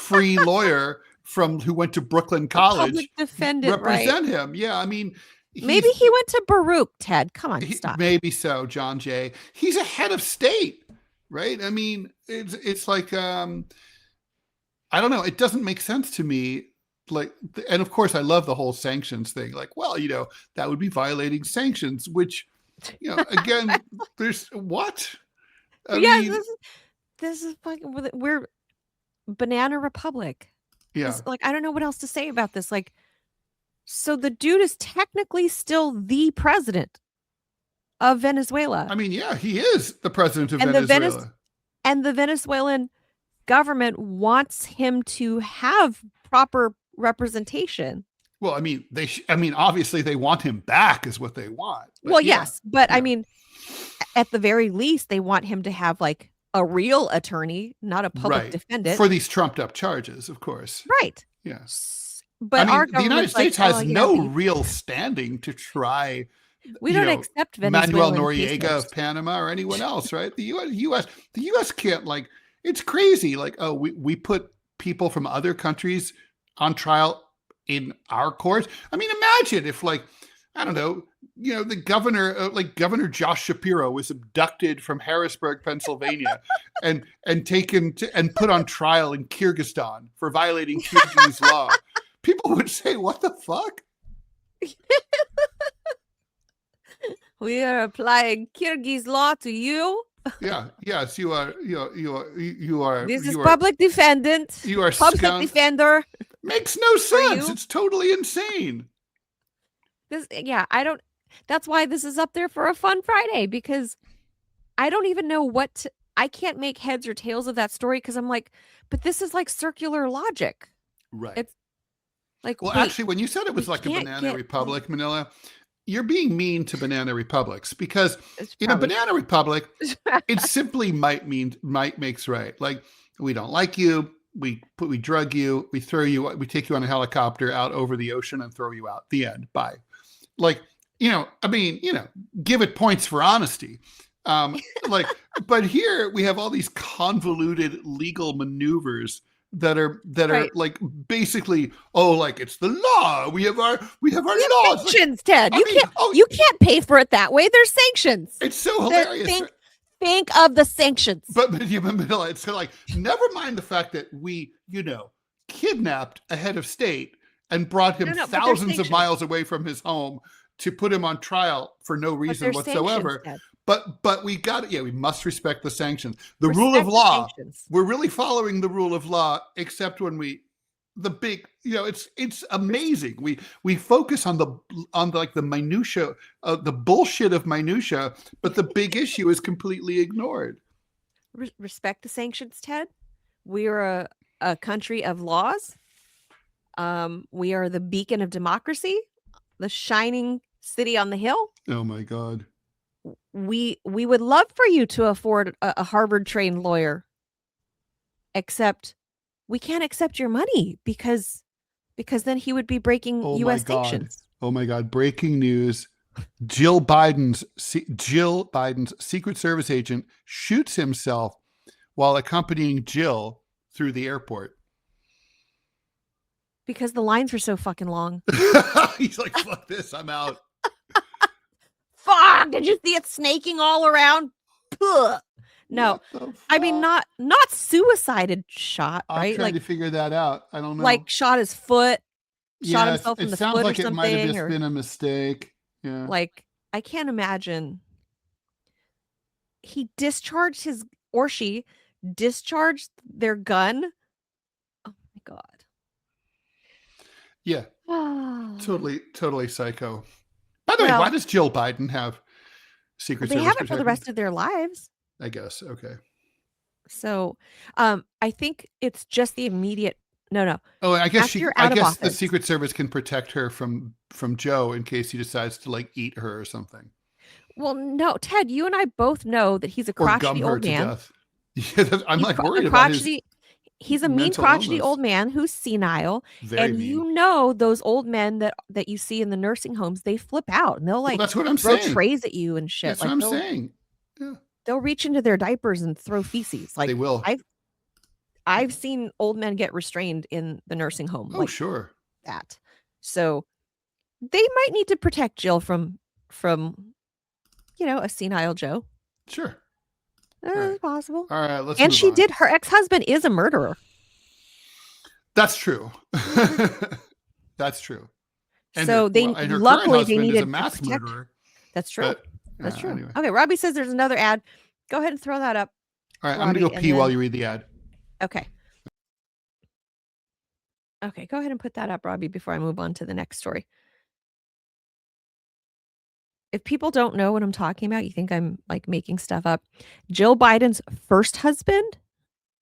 free lawyer who went to Brooklyn College defendant represent him. Yeah, I mean, maybe he went to Baruch, Ted. Come on, stop. Maybe so, John Jay. He's a head of state, right? I mean, it's like I don't know. It doesn't make sense to me. Like, and of course, I love the whole sanctions thing. Like, well, that would be violating sanctions, which, again, there's what? I mean, this is fucking. We're banana republic. Yeah. I don't know what else to say about this. Like, so the dude is technically still the president of Venezuela. I mean, yeah, he is the president of Venezuela. And the Venezuelan government wants him to have proper representation. Well, I mean, obviously they want him back is what they want. Yes. But I mean, at the very least, they want him to have like a real attorney, not a public defendant. For these trumped up charges, of course. Right. Yes. But the United States has no real standing to try. We don't accept Venezuelan Manuel Noriega of Panama or anyone else, right? The U.S. can't, it's crazy. Like, oh, we put people from other countries on trial in our courts. I mean, imagine if, like, I don't know, the governor, like Governor Josh Shapiro, was abducted from Harrisburg, Pennsylvania, and taken to and put on trial in Kyrgyzstan for violating Kyrgyz law. People would say, "What the fuck?" We are applying Kyrgyz law to you. Yeah. Yes, you are. You are. This is you are, public defendant. You are public defender. Makes no sense. you? It's totally insane. I don't. That's why this is up there for a fun Friday, because I don't even know I can't make heads or tails of that story, because I'm like, but this is like circular logic. Right. It's like, well, actually, when you said it was like a banana republic, Manila, you're being mean to banana republics, because in a banana republic, it simply might makes right. Like, we don't like you. We drug you. We throw you. We take you on a helicopter out over the ocean and throw you out. The end. Bye. Like, I mean, give it points for honesty. But here we have all these convoluted legal maneuvers that are like basically, like, it's the law. We have our laws. Sanctions, Ted. You can't pay for it that way. There's sanctions. It's so hilarious. Think of the sanctions. But it's like, never mind the fact that we, kidnapped a head of state and brought him thousands of miles away from his home to put him on trial for no reason whatsoever. But we we must respect the sanctions. The rule of law. We're really following the rule of law, except when it's amazing. We focus on the minutia, the bullshit of minutia, but the big issue is completely ignored. Respect the sanctions, Ted. We are a country of laws. We are the beacon of democracy, the shining city on the hill. Oh my God. We would love for you to afford a Harvard-trained lawyer, except we can't accept your money because then he would be breaking U.S. sanctions. Oh my God. Breaking news. Jill Biden's Secret Service agent shoots himself while accompanying Jill through the airport. Because the lines were so fucking long. He's like, fuck this, I'm out. Fuck! Did you see it snaking all around? Puh. No, I mean, not suicided shot, right? I'm trying to figure that out. I don't know. Like shot his foot, shot himself in the foot or something. It sounds like it might have just been a mistake. Yeah. Like, I can't imagine. He discharged she discharged their gun. Oh my God. Yeah. Totally psycho. By the way, why does Jill Biden have Secret Service? They have it for the rest of their lives, I guess. Okay. So, I think it's just the immediate. No. Oh, I guess the Secret Service can protect her from Joe in case he decides to like eat her or something. Well, no, Ted, you and I both know that he's a crotchety old man. Yeah, I'm like worried about his. He's a mean, crotchety old man who's senile. Very mean. You know those old men that you see in the nursing homes, they flip out and they'll that's what I'm throw saying. trays at you and shit. That's what I'm saying. Yeah. They'll reach into their diapers and throw feces. Like they will. I've seen old men get restrained in the nursing home. Oh, sure. That. So they might need to protect Jill from a senile Joe. Sure. It's possible. All right, let's and move she on. did. Her ex-husband is a murderer. That's true. That's true. And so luckily they needed a mass murderer. That's true. That's true. Anyway. Okay, Robbie says there's another ad. Go ahead and throw that up. All right, Robbie, I'm gonna go pee while you read the ad. Okay. Okay, go ahead and put that up, Robbie, before I move on to the next story. If people don't know what I'm talking about, you think I'm like making stuff up. Jill Biden's first husband,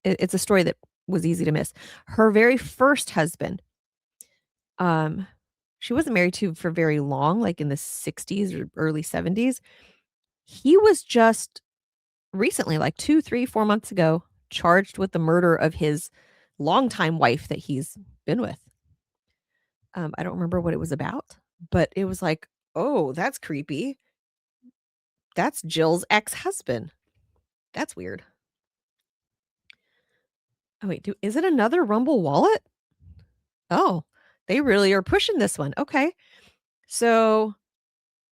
it's a story that was easy to miss. Her very first husband, she wasn't married to for very long, like in the 60s or early 70s. He was just recently, like 2, 3, 4 months ago, charged with the murder of his longtime wife that he's been with. I don't remember what it was about, but it was like, oh, that's creepy. That's Jill's ex-husband. That's weird. Oh, wait, is it another Rumble wallet? Oh, they really are pushing this one. Okay. So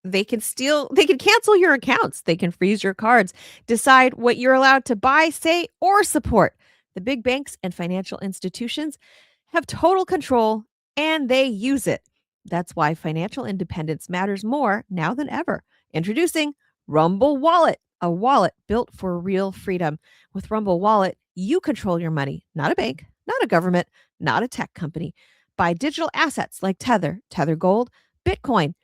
they can cancel your accounts. They can freeze your cards, decide what you're allowed to buy, say, or support. The big banks and financial institutions have total control and they use it. That's why financial independence matters more now than ever. Introducing Rumble Wallet, a wallet built for real freedom. With Rumble Wallet, you control your money, not a bank, not a government, not a tech company. Buy digital assets like Tether Gold, Bitcoin,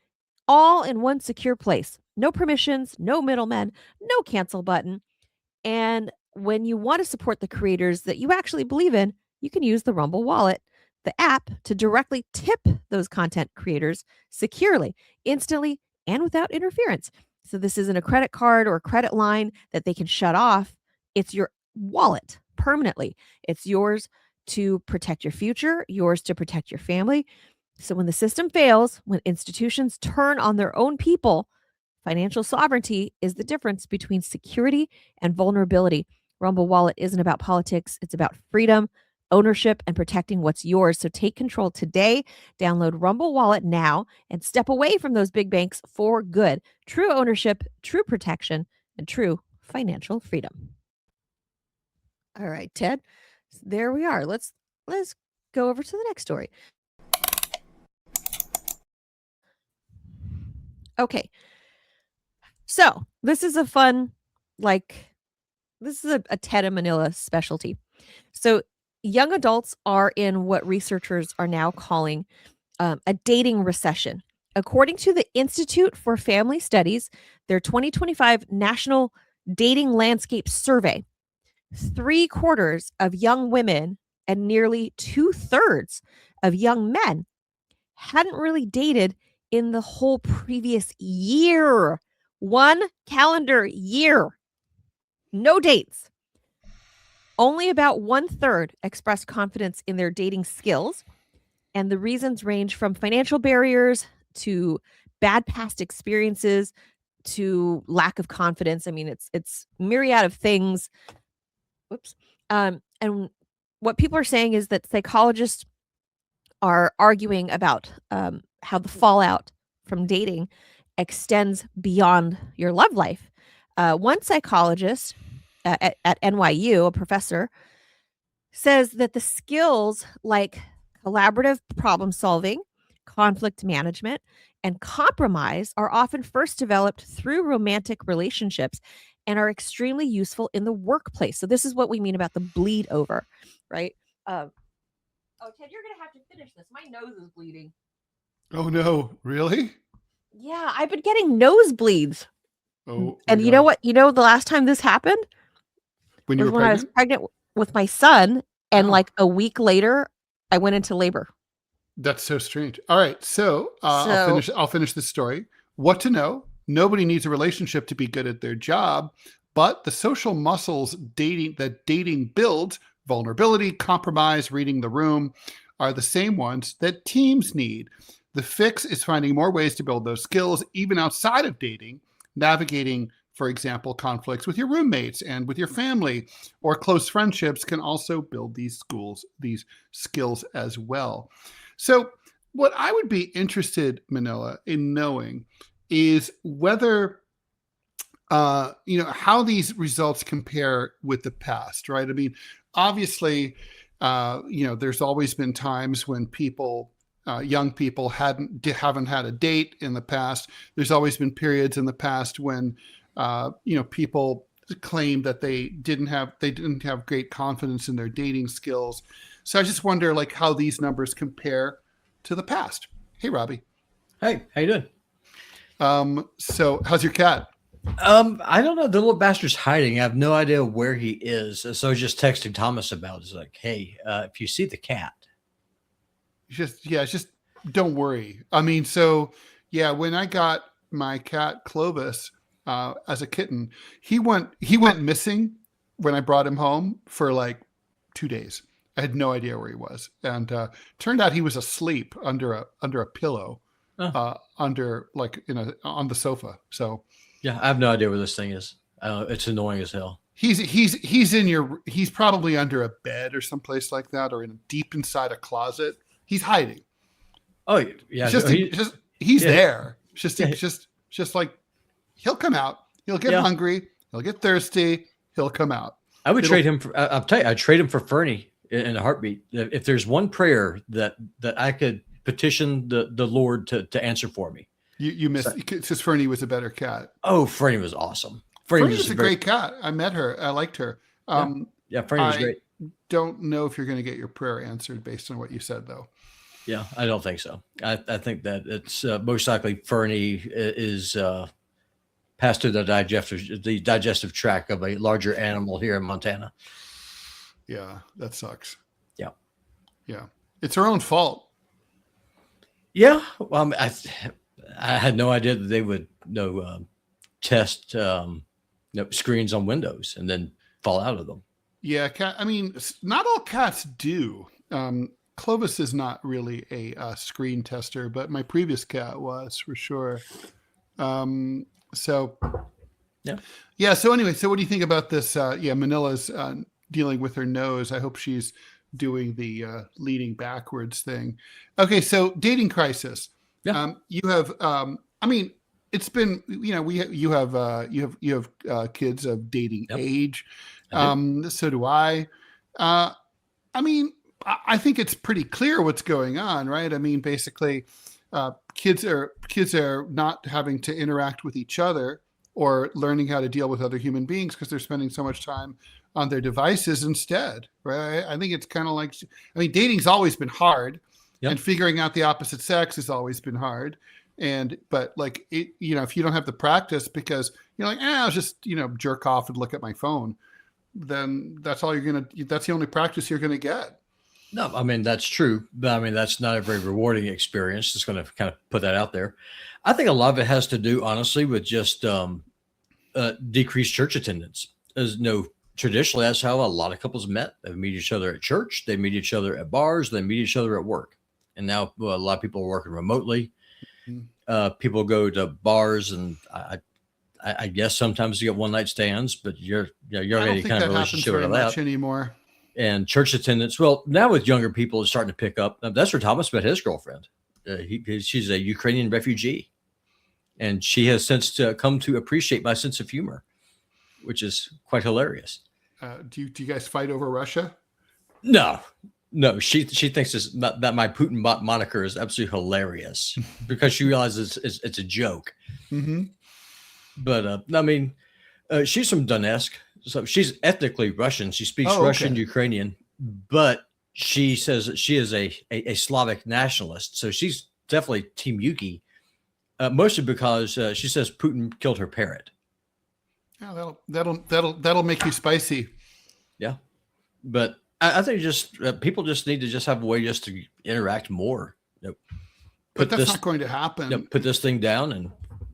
all in one secure place. No permissions, no middlemen, no cancel button. And when you want to support the creators that you actually believe in, you can use the Rumble Wallet, the app, to directly tip those content creators securely, instantly, and without interference. So this isn't a credit card or a credit line that they can shut off. It's your wallet permanently. It's yours to protect your future, yours to protect your family. So when the system fails, when institutions turn on their own people, financial sovereignty is the difference between security and vulnerability. Rumble Wallet isn't about politics, it's about freedom, ownership, and protecting what's yours. So take control today. Download Rumble Wallet now and step away from those big banks for good. True ownership, true protection, and true financial freedom. All right, Ted. There we are. Let's go over to the next story. Okay. So this is a fun, this is a Ted in Manila specialty. So young adults are in what researchers are now calling a dating recession. According to the Institute for Family Studies, their 2025 National Dating Landscape Survey, 3/4 of young women and nearly 2/3 of young men hadn't really dated in the whole previous year. 1 calendar year. No dates. Only about 1/3 expressed confidence in their dating skills. And the reasons range from financial barriers to bad past experiences to lack of confidence. I mean, it's myriad of things. Whoops. And what people are saying is that psychologists are arguing about how the fallout from dating extends beyond your love life. One psychologist at NYU, a professor, says that the skills like collaborative problem solving, conflict management, and compromise are often first developed through romantic relationships and are extremely useful in the workplace. So this is what we mean about the bleed over, right? Oh, Ted, you're going to have to finish this. My nose is bleeding. Oh, no. Really? Yeah, I've been getting nosebleeds. Oh, and you know what? You know, the last time this happened when you was were when I was pregnant with my son. And like a week later, I went into labor. That's so strange. All right. So I'll finish this story. What to know? Nobody needs a relationship to be good at their job, but the social muscles dating builds, vulnerability, compromise, reading the room, are the same ones that teams need. The fix is finding more ways to build those skills, even outside of dating, navigating, for example, conflicts with your roommates and with your family, or close friendships can also build these skills as well. So what I would be interested, Manila, in knowing is whether, how these results compare with the past, right? I mean, obviously, there's always been times when young people haven't had a date in the past. There's always been periods in the past when, people claim that they didn't have great confidence in their dating skills. So I just wonder, how these numbers compare to the past. Hey, Robbie. Hey, how you doing? So how's your cat? I don't know. The little bastard's hiding. I have no idea where he is. So I was just texting Thomas about it. It's like, hey, if you see the cat. Just don't worry. I mean, so yeah, when I got my cat Clovis as a kitten, he went missing when I brought him home for 2 days. I had no idea where he was, and turned out he was asleep under a pillow, on the sofa. So yeah, I have no idea where this thing is. It's annoying as hell. He's probably under a bed or someplace like that, or deep inside a closet. He's hiding. Oh yeah, He's there. Yeah. Just like he'll come out. He'll get hungry. He'll get thirsty. He'll come out. I would trade him for. I'll tell you, I'd trade him for Fernie in a heartbeat. If there's one prayer that I could petition the Lord to answer for me. You missed because Fernie was a better cat. Oh, Fernie was awesome. Fernie was a great cat. I met her. I liked her. Fernie was great. Don't know if you're going to get your prayer answered based on what you said, though. Yeah, I don't think so. I think that it's most likely Fernie is passed through the digestive tract of a larger animal here in Montana. Yeah, that sucks. Yeah, it's her own fault. Yeah, well, I had no idea that they would test screens on windows and then fall out of them. Yeah, not all cats do. Clovis is not really a screen tester, but my previous cat was for sure. So anyway, so what do you think about this? Manila's dealing with her nose. I hope she's doing the leading backwards thing. Okay, so dating crisis. Yeah. You have. It's been you have kids of dating age. So do I. I think it's pretty clear what's going on, right? I mean, basically, kids are not having to interact with each other or learning how to deal with other human beings because they're spending so much time on their devices instead, right? I think it's kind of like, dating's always been hard, and figuring out the opposite sex has always been hard. But like it, if you don't have the practice because you're like, I'll just jerk off and look at my phone, then that's the only practice you're gonna get. No, that's true, but that's not a very rewarding experience. Just going to kind of put that out there. I think a lot of it has to do, honestly, with just decreased church attendance. As traditionally, that's how a lot of couples met. They meet each other at church, they meet each other at bars, they meet each other at work. And now a lot of people are working remotely. People go to bars, and I guess sometimes you get one night stands, but you're already kind of relationship with that anymore. And church attendance. Well, now with younger people, it's starting to pick up. That's where Thomas met his girlfriend. She's a Ukrainian refugee, and she has since come to appreciate my sense of humor, which is quite hilarious. Do you guys fight over Russia? No. She thinks that my Putin bot moniker is absolutely hilarious because she realizes it's a joke. Mm-hmm. But she's from Donetsk. So she's ethnically Russian. She speaks Russian, Ukrainian, but she says that she is a Slavic nationalist. So she's definitely Team Yuki, mostly because she says Putin killed her parrot. Yeah, that'll make you spicy. Yeah, but I think just people just need to just have a way just to interact more. But that's not going to happen. Put this thing down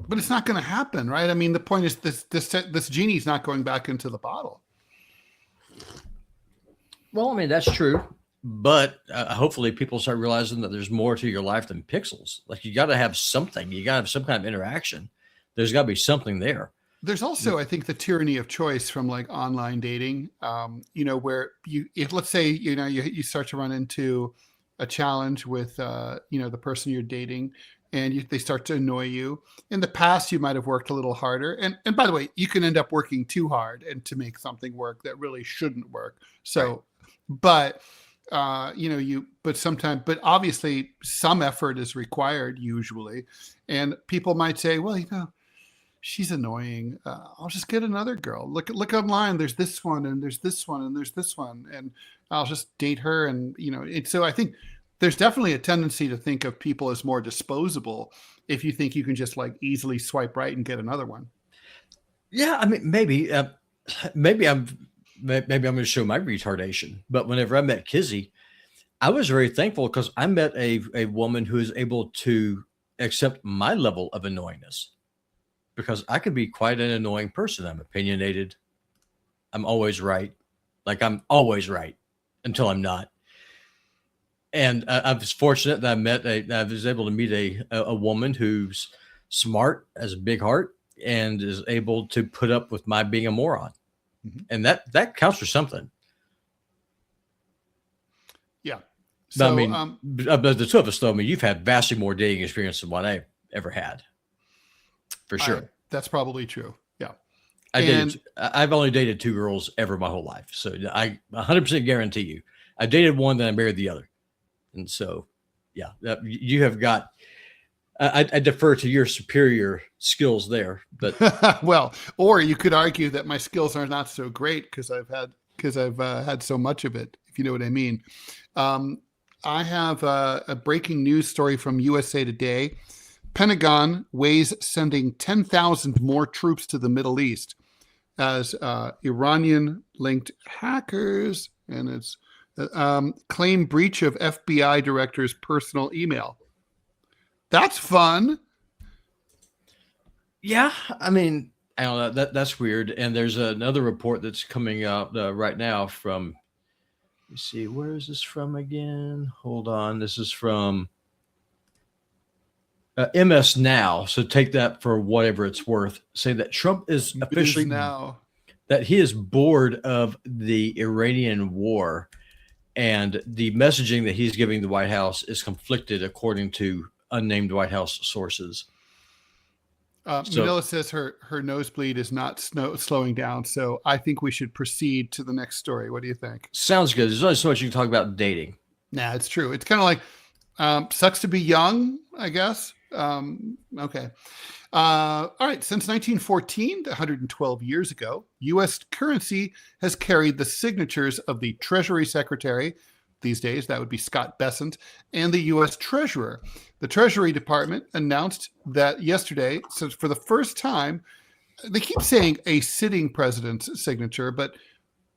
But it's not going to happen, right? The point is this genie's not going back into the bottle. Well, that's true, but hopefully people start realizing that there's more to your life than pixels. Like you got to have something. You got to have some kind of interaction. There's got to be something there. There's also, I think, the tyranny of choice from like online dating. Where if let's say you start to run into a challenge with the person you're dating. And they start to annoy you. In the past, you might have worked a little harder. And by the way, you can end up working too hard and to make something work that really shouldn't work. So, right. But obviously some effort is required usually. And people might say, well, she's annoying. I'll just get another girl. Look online. There's this one and there's this one and there's this one. And I'll just date her. And, so I think there's definitely a tendency to think of people as more disposable if you think you can just like easily swipe right and get another one. Yeah, maybe I'm going to show my retardation. But whenever I met Kizzy, I was very thankful because I met a woman who is able to accept my level of annoyingness, because I can be quite an annoying person. I'm opinionated. I'm always right. Like I'm always right until I'm not. And I was fortunate that I was able to meet a woman who's smart, has a big heart, and is able to put up with my being a moron. and that counts for something. Yeah. But, So, I mean, but the two of us, though, I mean, you've had vastly more dating experience than what I ever had, for sure. That's probably true. Yeah. I've only dated 2 girls ever my whole life, so I 100% guarantee you, I dated one, then I married the other, and so yeah, you have got. I defer to your superior skills there, but well, or you could argue that my skills are not so great because I've had so much of it, if you know what I mean. I have a breaking news story from USA Today. Pentagon weighs sending 10,000 more troops to the Middle East as Iranian-linked hackers, and it's claim breach of FBI director's personal email. That's fun. Yeah, I mean, I don't know. That's weird. And there's another report that's coming out right now from. Let's see, where is this from again? Hold on. This is from MS Now. So take that for whatever it's worth. Say that Trump is officially now that he is bored of the Iranian war, and the messaging that he's giving the White House is conflicted, according to unnamed White House sources. Manila says her nosebleed is not slowing down, so I think we should proceed to the next story. What do you think? Sounds good. There's only so much you can talk about dating. Nah, it's true. It's kind of like sucks to be young, I guess. Okay. All right. Since 1914, 112 years ago, U.S. currency has carried the signatures of the Treasury Secretary. These days, that would be Scott Bessent, and the U.S. Treasurer. The Treasury Department announced that yesterday, so for the first time, they keep saying a sitting president's signature, but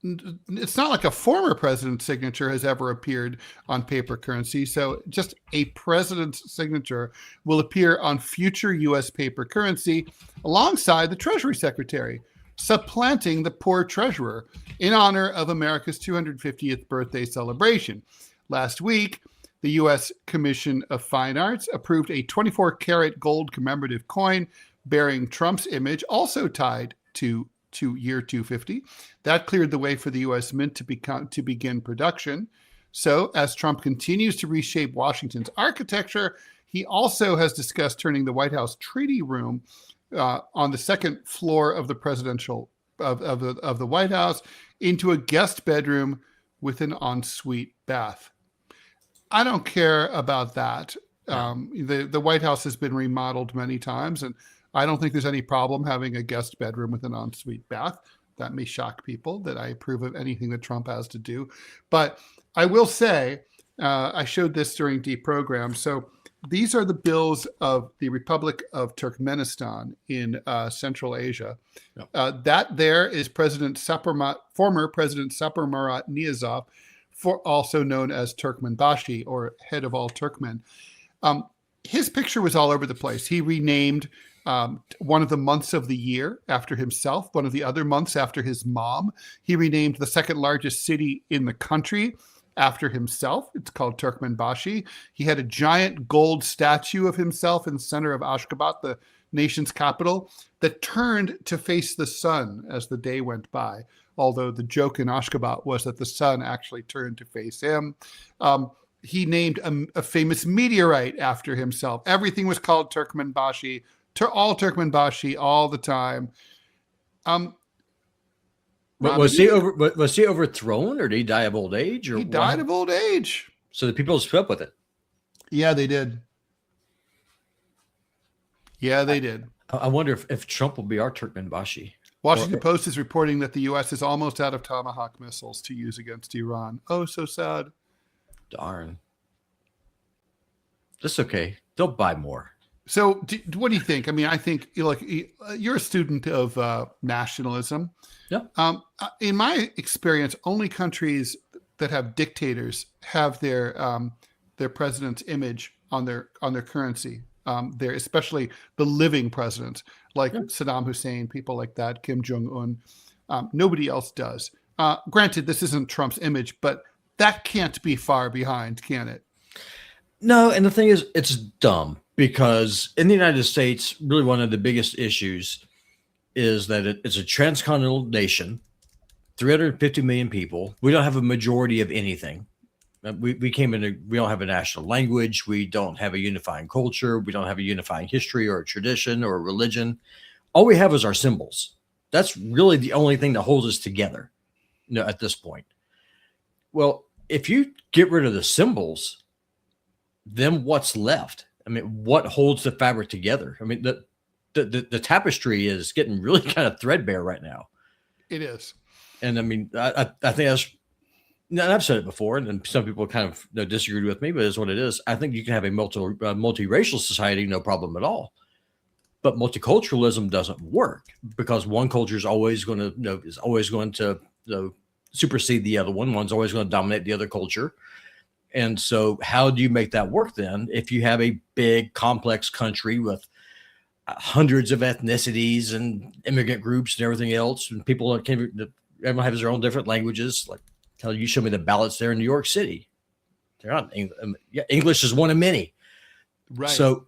it's not like a former president's signature has ever appeared on paper currency. So just a president's signature will appear on future U.S. paper currency alongside the Treasury Secretary, supplanting the poor treasurer in honor of America's 250th birthday celebration. Last week, the U.S. Commission of Fine Arts approved a 24-karat gold commemorative coin bearing Trump's image, also tied to year 250. That cleared the way for the U.S. Mint to begin production. So, as Trump continues to reshape Washington's architecture, he also has discussed turning the White House Treaty Room on the second floor of the presidential of the White House into a guest bedroom with an ensuite bath. I don't care about that. The White House has been remodeled many times, and I don't think there's any problem having a guest bedroom with an ensuite bath. That may shock people that I approve of anything that Trump has to do. But I will say, I showed this during deprogram. So these are the bills of the Republic of Turkmenistan in Central Asia. Yep. That there is former President Sapir Marat Niyazov, also known as Turkmenbashi, or head of all Turkmen. His picture was all over the place. He renamed one of the months of the year after himself, one of the other months after his mom. He renamed the second largest city in the country after himself. It's called Turkmenbashi. He had a giant gold statue of himself in the center of Ashgabat, the nation's capital, that turned to face the sun as the day went by. Although the joke in Ashgabat was that the sun actually turned to face him. He named a famous meteorite after himself. Everything was called Turkmenbashi, all Turkmenbashi, all the time. Was he overthrown, or did he die of old age? Or he died of old age. So the people just put up with it. Yeah, they did. Yeah, they did. I wonder if Trump will be our Turkmenbashi. Washington Post is reporting that the U.S. is almost out of Tomahawk missiles to use against Iran. Oh, so sad. Darn. That's okay. They'll buy more. So what do you think? I mean, I think you're a student of nationalism. Yeah. In my experience, only countries that have dictators have their president's image on their currency. They're especially the living presidents, like Saddam Hussein, people like that, Kim Jong-un. Nobody else does. Granted, this isn't Trump's image, but that can't be far behind, can it? No, and the thing is, it's dumb, because in the United States, really one of the biggest issues is that it's a transcontinental nation, 350 million people. We don't have a majority of anything. We don't have a national language. We don't have a unifying culture. We don't have a unifying history or a tradition or a religion. All we have is our symbols. That's really the only thing that holds us together, at this point. Well, if you get rid of the symbols, then what's left? I mean, what holds the fabric together? I mean, the tapestry is getting really kind of threadbare right now. It is. And I mean, I think that's, and I've said it before, and some people kind of disagreed with me, but it's what it is. I think you can have a multiracial society, no problem at all. But multiculturalism doesn't work because one culture is always going to, supersede the other one. One's always going to dominate the other culture. And so how do you make that work then if you have a big, complex country with hundreds of ethnicities and immigrant groups and everything else, and people everyone has their own different languages? Like, tell you show me the ballots there in New York City. They're not English is one of many. Right. So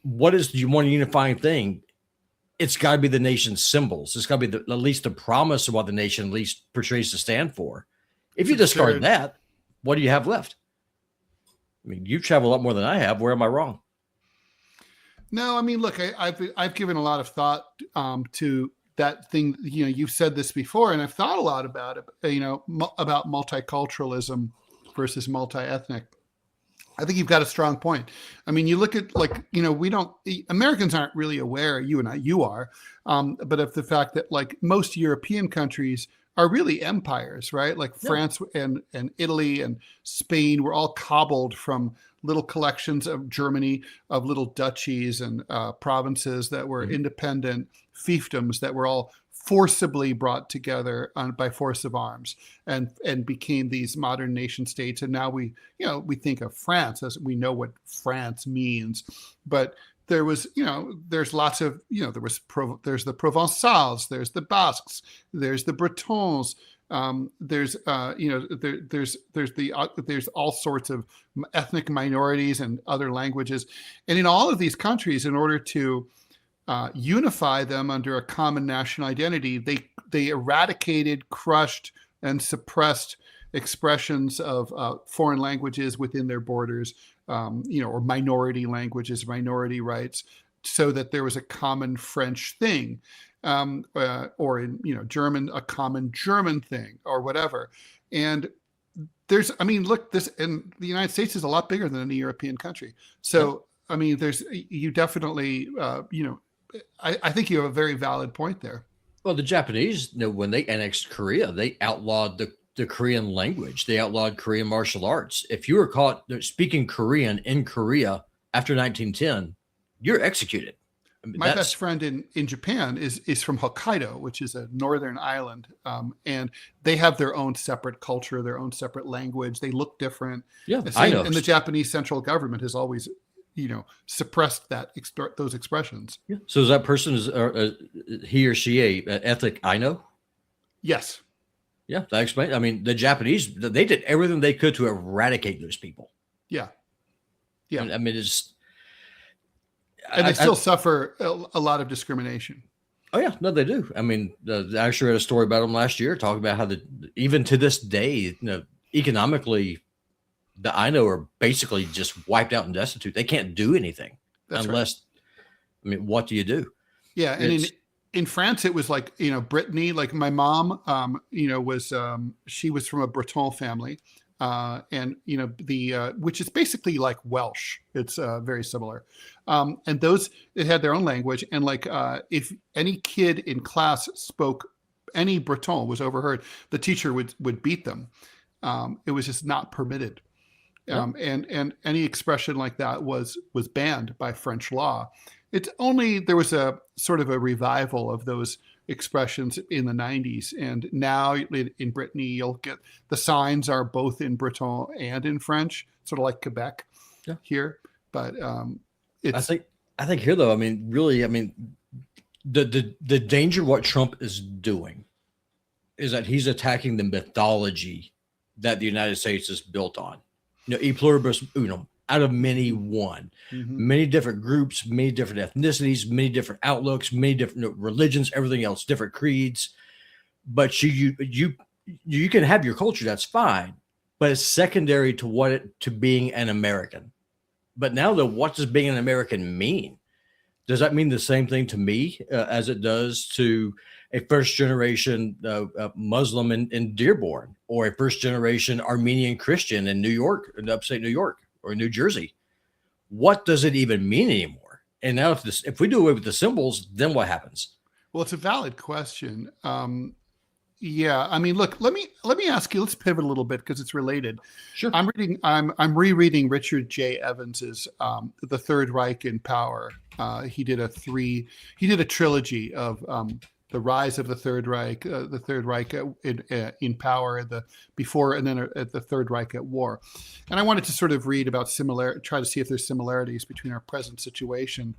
what is the one unifying thing? It's got to be the nation's symbols. It's got to be at least the promise of what the nation at least portrays to stand for. If you discard that, what do you have left? I mean, you've traveled a lot more than I have. Where am I wrong? No, I mean, look, I've given a lot of thought to that thing. You've said this before, and I've thought a lot about it. About multiculturalism versus multi-ethnic. I think you've got a strong point. I mean, you look at Americans aren't really aware, you are, but of the fact that like most European countries are really empires, right? Like France and Italy and Spain were all cobbled from little collections of Germany, of little duchies and provinces that were independent fiefdoms that were all forcibly brought together by force of arms and became these modern nation states. And now we think of France as we know what France means, but there was, there's lots of, there's the Provençals, there's the Basques, there's the Bretons, there's all sorts of ethnic minorities and other languages. And in all of these countries, in order to unify them under a common national identity, they eradicated, crushed, and suppressed expressions of foreign languages within their borders, or minority languages, minority rights, so that there was a common French thing, or in German, a common German thing, or whatever. And look, this in the United States is a lot bigger than any European country. So I mean, you definitely, I think you have a very valid point there. Well, the Japanese, when they annexed Korea, they outlawed the Korean language. They outlawed Korean martial arts. If you were caught speaking Korean in Korea after 1910, you're executed. I mean, my best friend in Japan is from Hokkaido, which is a northern island, and they have their own separate culture, their own separate language. They look different. Yeah, I know. And the Japanese central government has always suppressed those expressions. Yeah. So is that person he or she a ethnic Aino? Yes. Yeah, that explains. I mean, the Japanese, they did everything they could to eradicate those people. Yeah. Yeah. I mean, and they still suffer a lot of discrimination. Oh yeah, no, they do. I mean, I actually read a story about them last year, talking about how even to this day, economically, the Aino are basically just wiped out and destitute. They can't do anything unless, right. I mean, what do you do? Yeah. And in France, it was like, Brittany, like my mom, she was from a Breton family. And, which is basically like Welsh. It's very similar. And it had their own language. And like, if any kid in class spoke any Breton, was overheard, the teacher would beat them. It was just not permitted. And any expression like that was banned by French law. There was a sort of a revival of those expressions in the 90s. And now in Brittany, you'll get the signs are both in Breton and in French, sort of like Quebec here. But I think here though, I mean, really, I mean, the danger of what Trump is doing is that he's attacking the mythology that the United States is built on. E pluribus unum, out of many one. Mm-hmm. Many different groups, many different ethnicities, many different outlooks, many different religions, everything else, different creeds. But you you can have your culture, that's fine, but it's secondary to being an American. But now, though, what does being an American mean? Does that mean the same thing to me as it does to a first generation Muslim in Dearborn, or a first generation Armenian Christian in New York, in upstate New York or New Jersey? What does it even mean anymore? And now if we do away with the symbols, then what happens? Well, it's a valid question. Yeah, I mean, look, let me ask you. Let's pivot a little bit because it's related. Sure. I'm rereading Richard J. Evans's "The Third Reich in Power." He did a trilogy of the rise of the Third Reich, the Third Reich in power, before and then at the Third Reich at war. And I wanted to sort of read about try to see if there's similarities between our present situation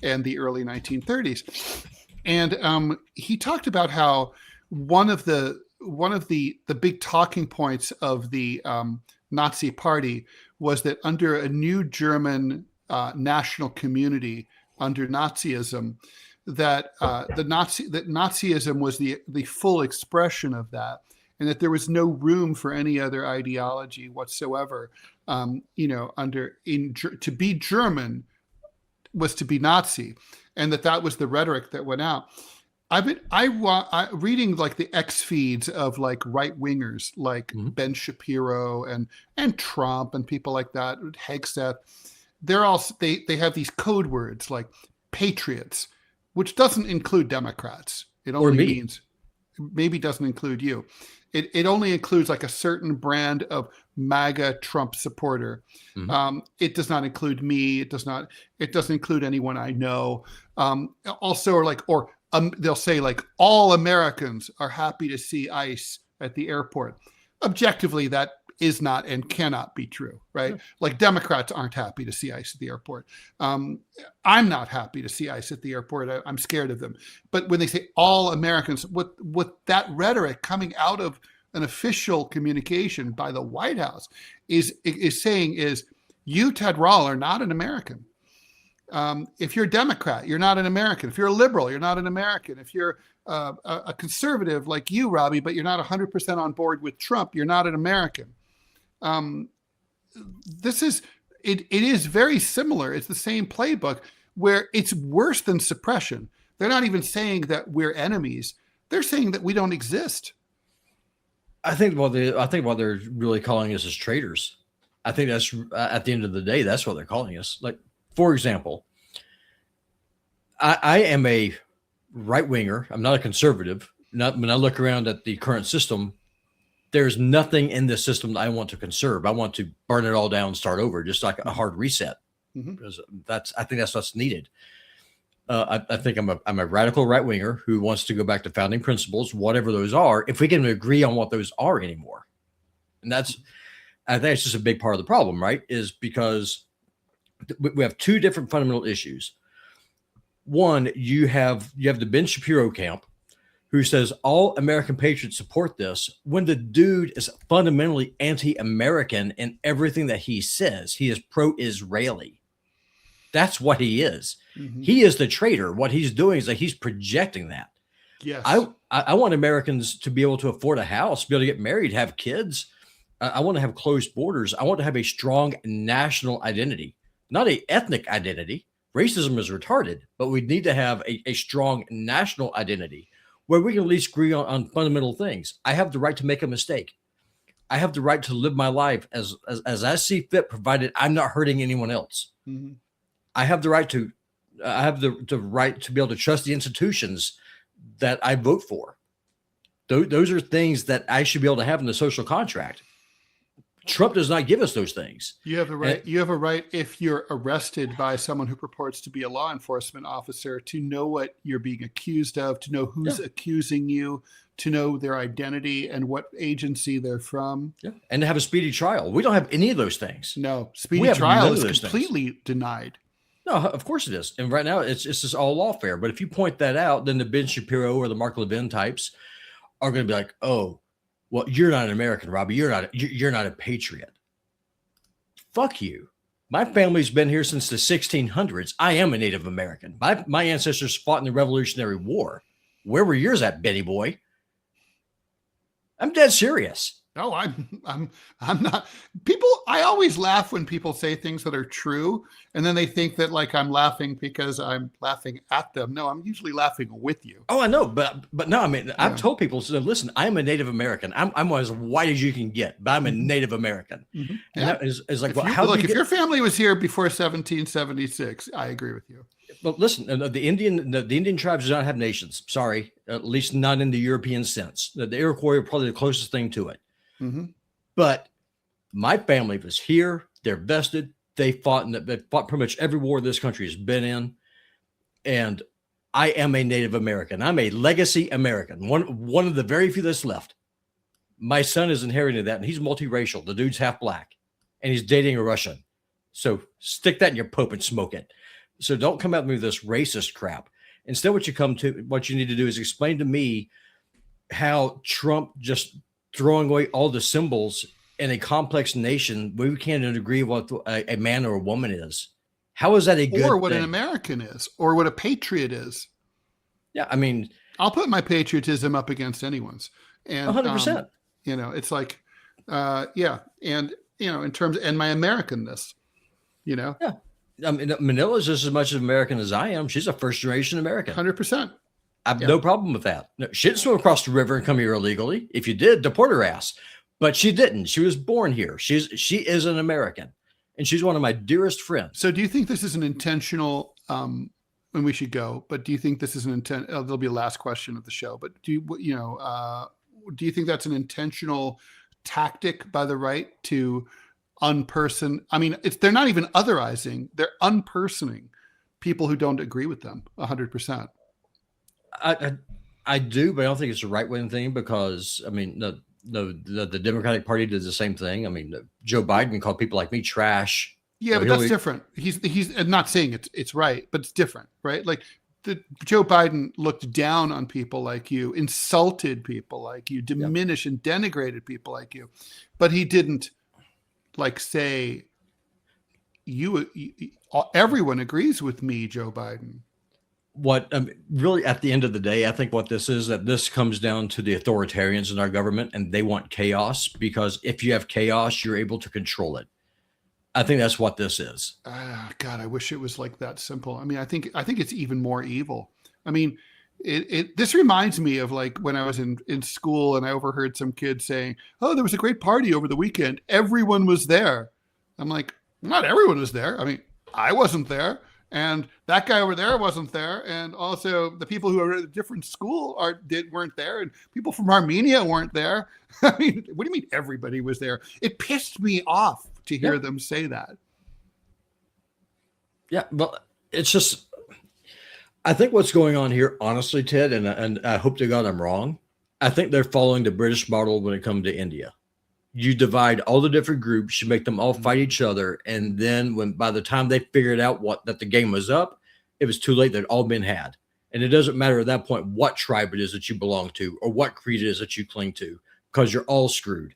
and the early 1930s. And he talked about how one of the big talking points of the Nazi Party was that under a new German national community under Nazism, that Nazism was the full expression of that, and that there was no room for any other ideology whatsoever. To be German was to be Nazi, and that was the rhetoric that went out. I've been reading like the X feeds of like right wingers like Ben Shapiro and Trump and people like that, Hegseth. They have these code words like patriots, which doesn't include Democrats. It only means, maybe doesn't include you. It only includes like a certain brand of MAGA Trump supporter. It does not include me. It doesn't include anyone I know. They'll say like all Americans are happy to see ICE at the airport. Objectively, that is not and cannot be true, right? Sure. Like Democrats aren't happy to see ICE at the airport. I'm not happy to see ICE at the airport. I'm scared of them. But when they say all Americans, what that rhetoric coming out of an official communication by the White House is saying is, you, Ted Rall, are not an American. If you're a Democrat, you're not an American. If you're a liberal, you're not an American. If you're a conservative like you, Robbie, but you're not 100% on board with Trump, you're not an American. It is very similar. It's the same playbook where it's worse than suppression. They're not even saying that we're enemies. They're saying that we don't exist. I think what they're really calling us is traitors. I think that's at the end of the day, that's what they're calling us. Like, for example, I am a right winger. I'm not a conservative. When I look around at the current system, there's nothing in this system that I want to conserve. I want to burn it all down, start over, just like a hard reset. Because I think that's what's needed. I think I'm a radical right winger who wants to go back to founding principles, whatever those are, if we can agree on what those are anymore. And I think it's just a big part of the problem, right? Is because we have two different fundamental issues. One, you have the Ben Shapiro camp, who says all American patriots support this, when the dude is fundamentally anti-American in everything that he says. He is pro-Israeli. That's what he is. He is the traitor. What he's doing is that he's projecting that. Yes. I want Americans to be able to afford a house, be able to get married, have kids. I want to have closed borders. I want to have a strong national identity, not an ethnic identity. Racism is retarded, but we need to have a strong national identity where we can at least agree on fundamental things. I have the right to make a mistake. I have the right to live my life as I see fit, provided I'm not hurting anyone else. I have the right to be able to trust the institutions that I vote for. Those are things that I should be able to have in the social contract. Trump does not give us those things. You have a right. You have a right, if you're arrested by someone who purports to be a law enforcement officer, to know what you're being accused of, to know who's accusing you, to know their identity and what agency they're from. And to have a speedy trial. We don't have any of those things. No, speedy trial is completely denied. No, of course it is. And right now it's just all lawfare. But if you point that out, then the Ben Shapiro or the Mark Levin types are going to be like, oh, well, you're not an American, Robbie. You're not a patriot. Fuck you. My family's been here since the 1600s. I am a Native American. My ancestors fought in the Revolutionary War. Where were yours at, Benny boy? I'm dead serious. No, I'm not. People, I always laugh when people say things that are true, and then they think that like I'm laughing because I'm laughing at them. No, I'm usually laughing with you. Oh, I know, but no, I mean, I've told people, so listen, I'm a Native American. I'm as white as you can get, but I'm a Native American. Mm-hmm. And that is like, well, if your family was here before 1776, I agree with you. But listen, the Indian tribes do not have nations. Sorry, at least not in the European sense. The Iroquois are probably the closest thing to it. Mm-hmm. But my family was here. They're vested. They fought pretty much every war this country has been in. And I am a Native American. I'm a legacy American. One of the very few that's left. My son is inheriting that, and he's multiracial. The dude's half black, and he's dating a Russian. So stick that in your pope and smoke it. So don't come at me with this racist crap. Instead, what you need to do is explain to me how Trump just throwing away all the symbols in a complex nation where we can't agree what a man or a woman is. How is that a good or what thing? An American is, or what a patriot is? Yeah, I mean, I'll put my patriotism up against anyone's, and 100%. It's like, yeah, and in terms and my Americanness, Yeah, I mean, Manila's just as much American as I am. She's a first generation American. 100%. I have no problem with that. No, she didn't swim across the river and come here illegally. If you did, deport her ass. But she didn't. She was born here. She is an American, and she's one of my dearest friends. So do you think this is an intentional, and we should go, but do you think this is an intent? There'll be a last question of the show, but do you think that's an intentional tactic by the right to unperson? I mean, they're not even otherizing, they're unpersoning people who don't agree with them 100%. I do, but I don't think it's the right wing thing because, I mean, the Democratic Party did the same thing. I mean, Joe Biden called people like me trash. Yeah, but that's different. He's not saying it's right, but it's different, right? Like Joe Biden looked down on people like you, insulted people like you, diminished and denigrated people like you, but he didn't like say everyone agrees with me, Joe Biden. What really at the end of the day, I think what this is, that this comes down to the authoritarians in our government, and they want chaos because if you have chaos, you're able to control it. I think that's what this is. God, I wish it was like that simple. I mean, I think it's even more evil. I mean, this reminds me of like when I was in school and I overheard some kids saying, "Oh, there was a great party over the weekend. Everyone was there." I'm like, not everyone was there. I mean, I wasn't there. And that guy over there wasn't there. And also the people who are at a different school weren't there. And people from Armenia weren't there. I mean, what do you mean everybody was there? It pissed me off to hear them say that. Yeah, well, it's just, I think what's going on here, honestly, Ted, and I hope to God I'm wrong, I think they're following the British model when it comes to India. You divide all the different groups, you make them all fight each other, and then by the time they figured out that the game was up, it was too late. They'd all been had. And it doesn't matter at that point what tribe it is that you belong to or what creed it is that you cling to, because you're all screwed.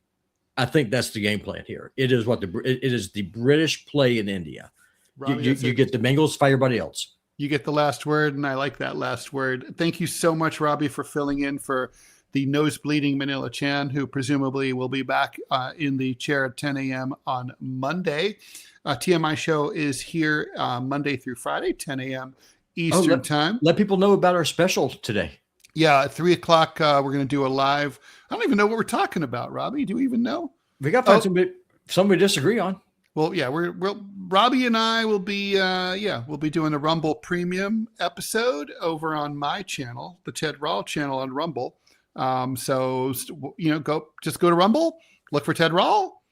I think that's the game plan here. It is it is the British play in India. Robbie, you get the Bengals, fight everybody else. You get the last word, and I like that last word. Thank you so much, Robbie, for filling in for the nose-bleeding Manila Chan, who presumably will be back in the chair at 10 a.m. on Monday. TMI Show is here Monday through Friday, 10 a.m. Eastern time. Let people know about our special today. Yeah, at 3 o'clock, we're going to do a live. I don't even know what we're talking about, Robbie. Do you even know? We got to find somebody to disagree on. Well, yeah, Robbie and I will be, we'll be doing a Rumble Premium episode over on my channel, the Ted Rall channel on Rumble. So go to Rumble, look for Ted Rall,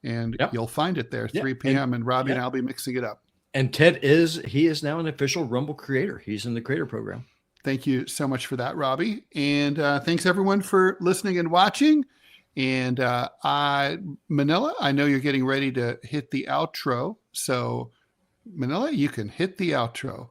and you'll find it there, 3 p.m. And Robbie and I'll be mixing it up. And Ted is now an official Rumble creator. He's in the creator program. Thank you so much for that, Robbie. And thanks everyone for listening and watching. And Manila, I know you're getting ready to hit the outro. So Manila, you can hit the outro.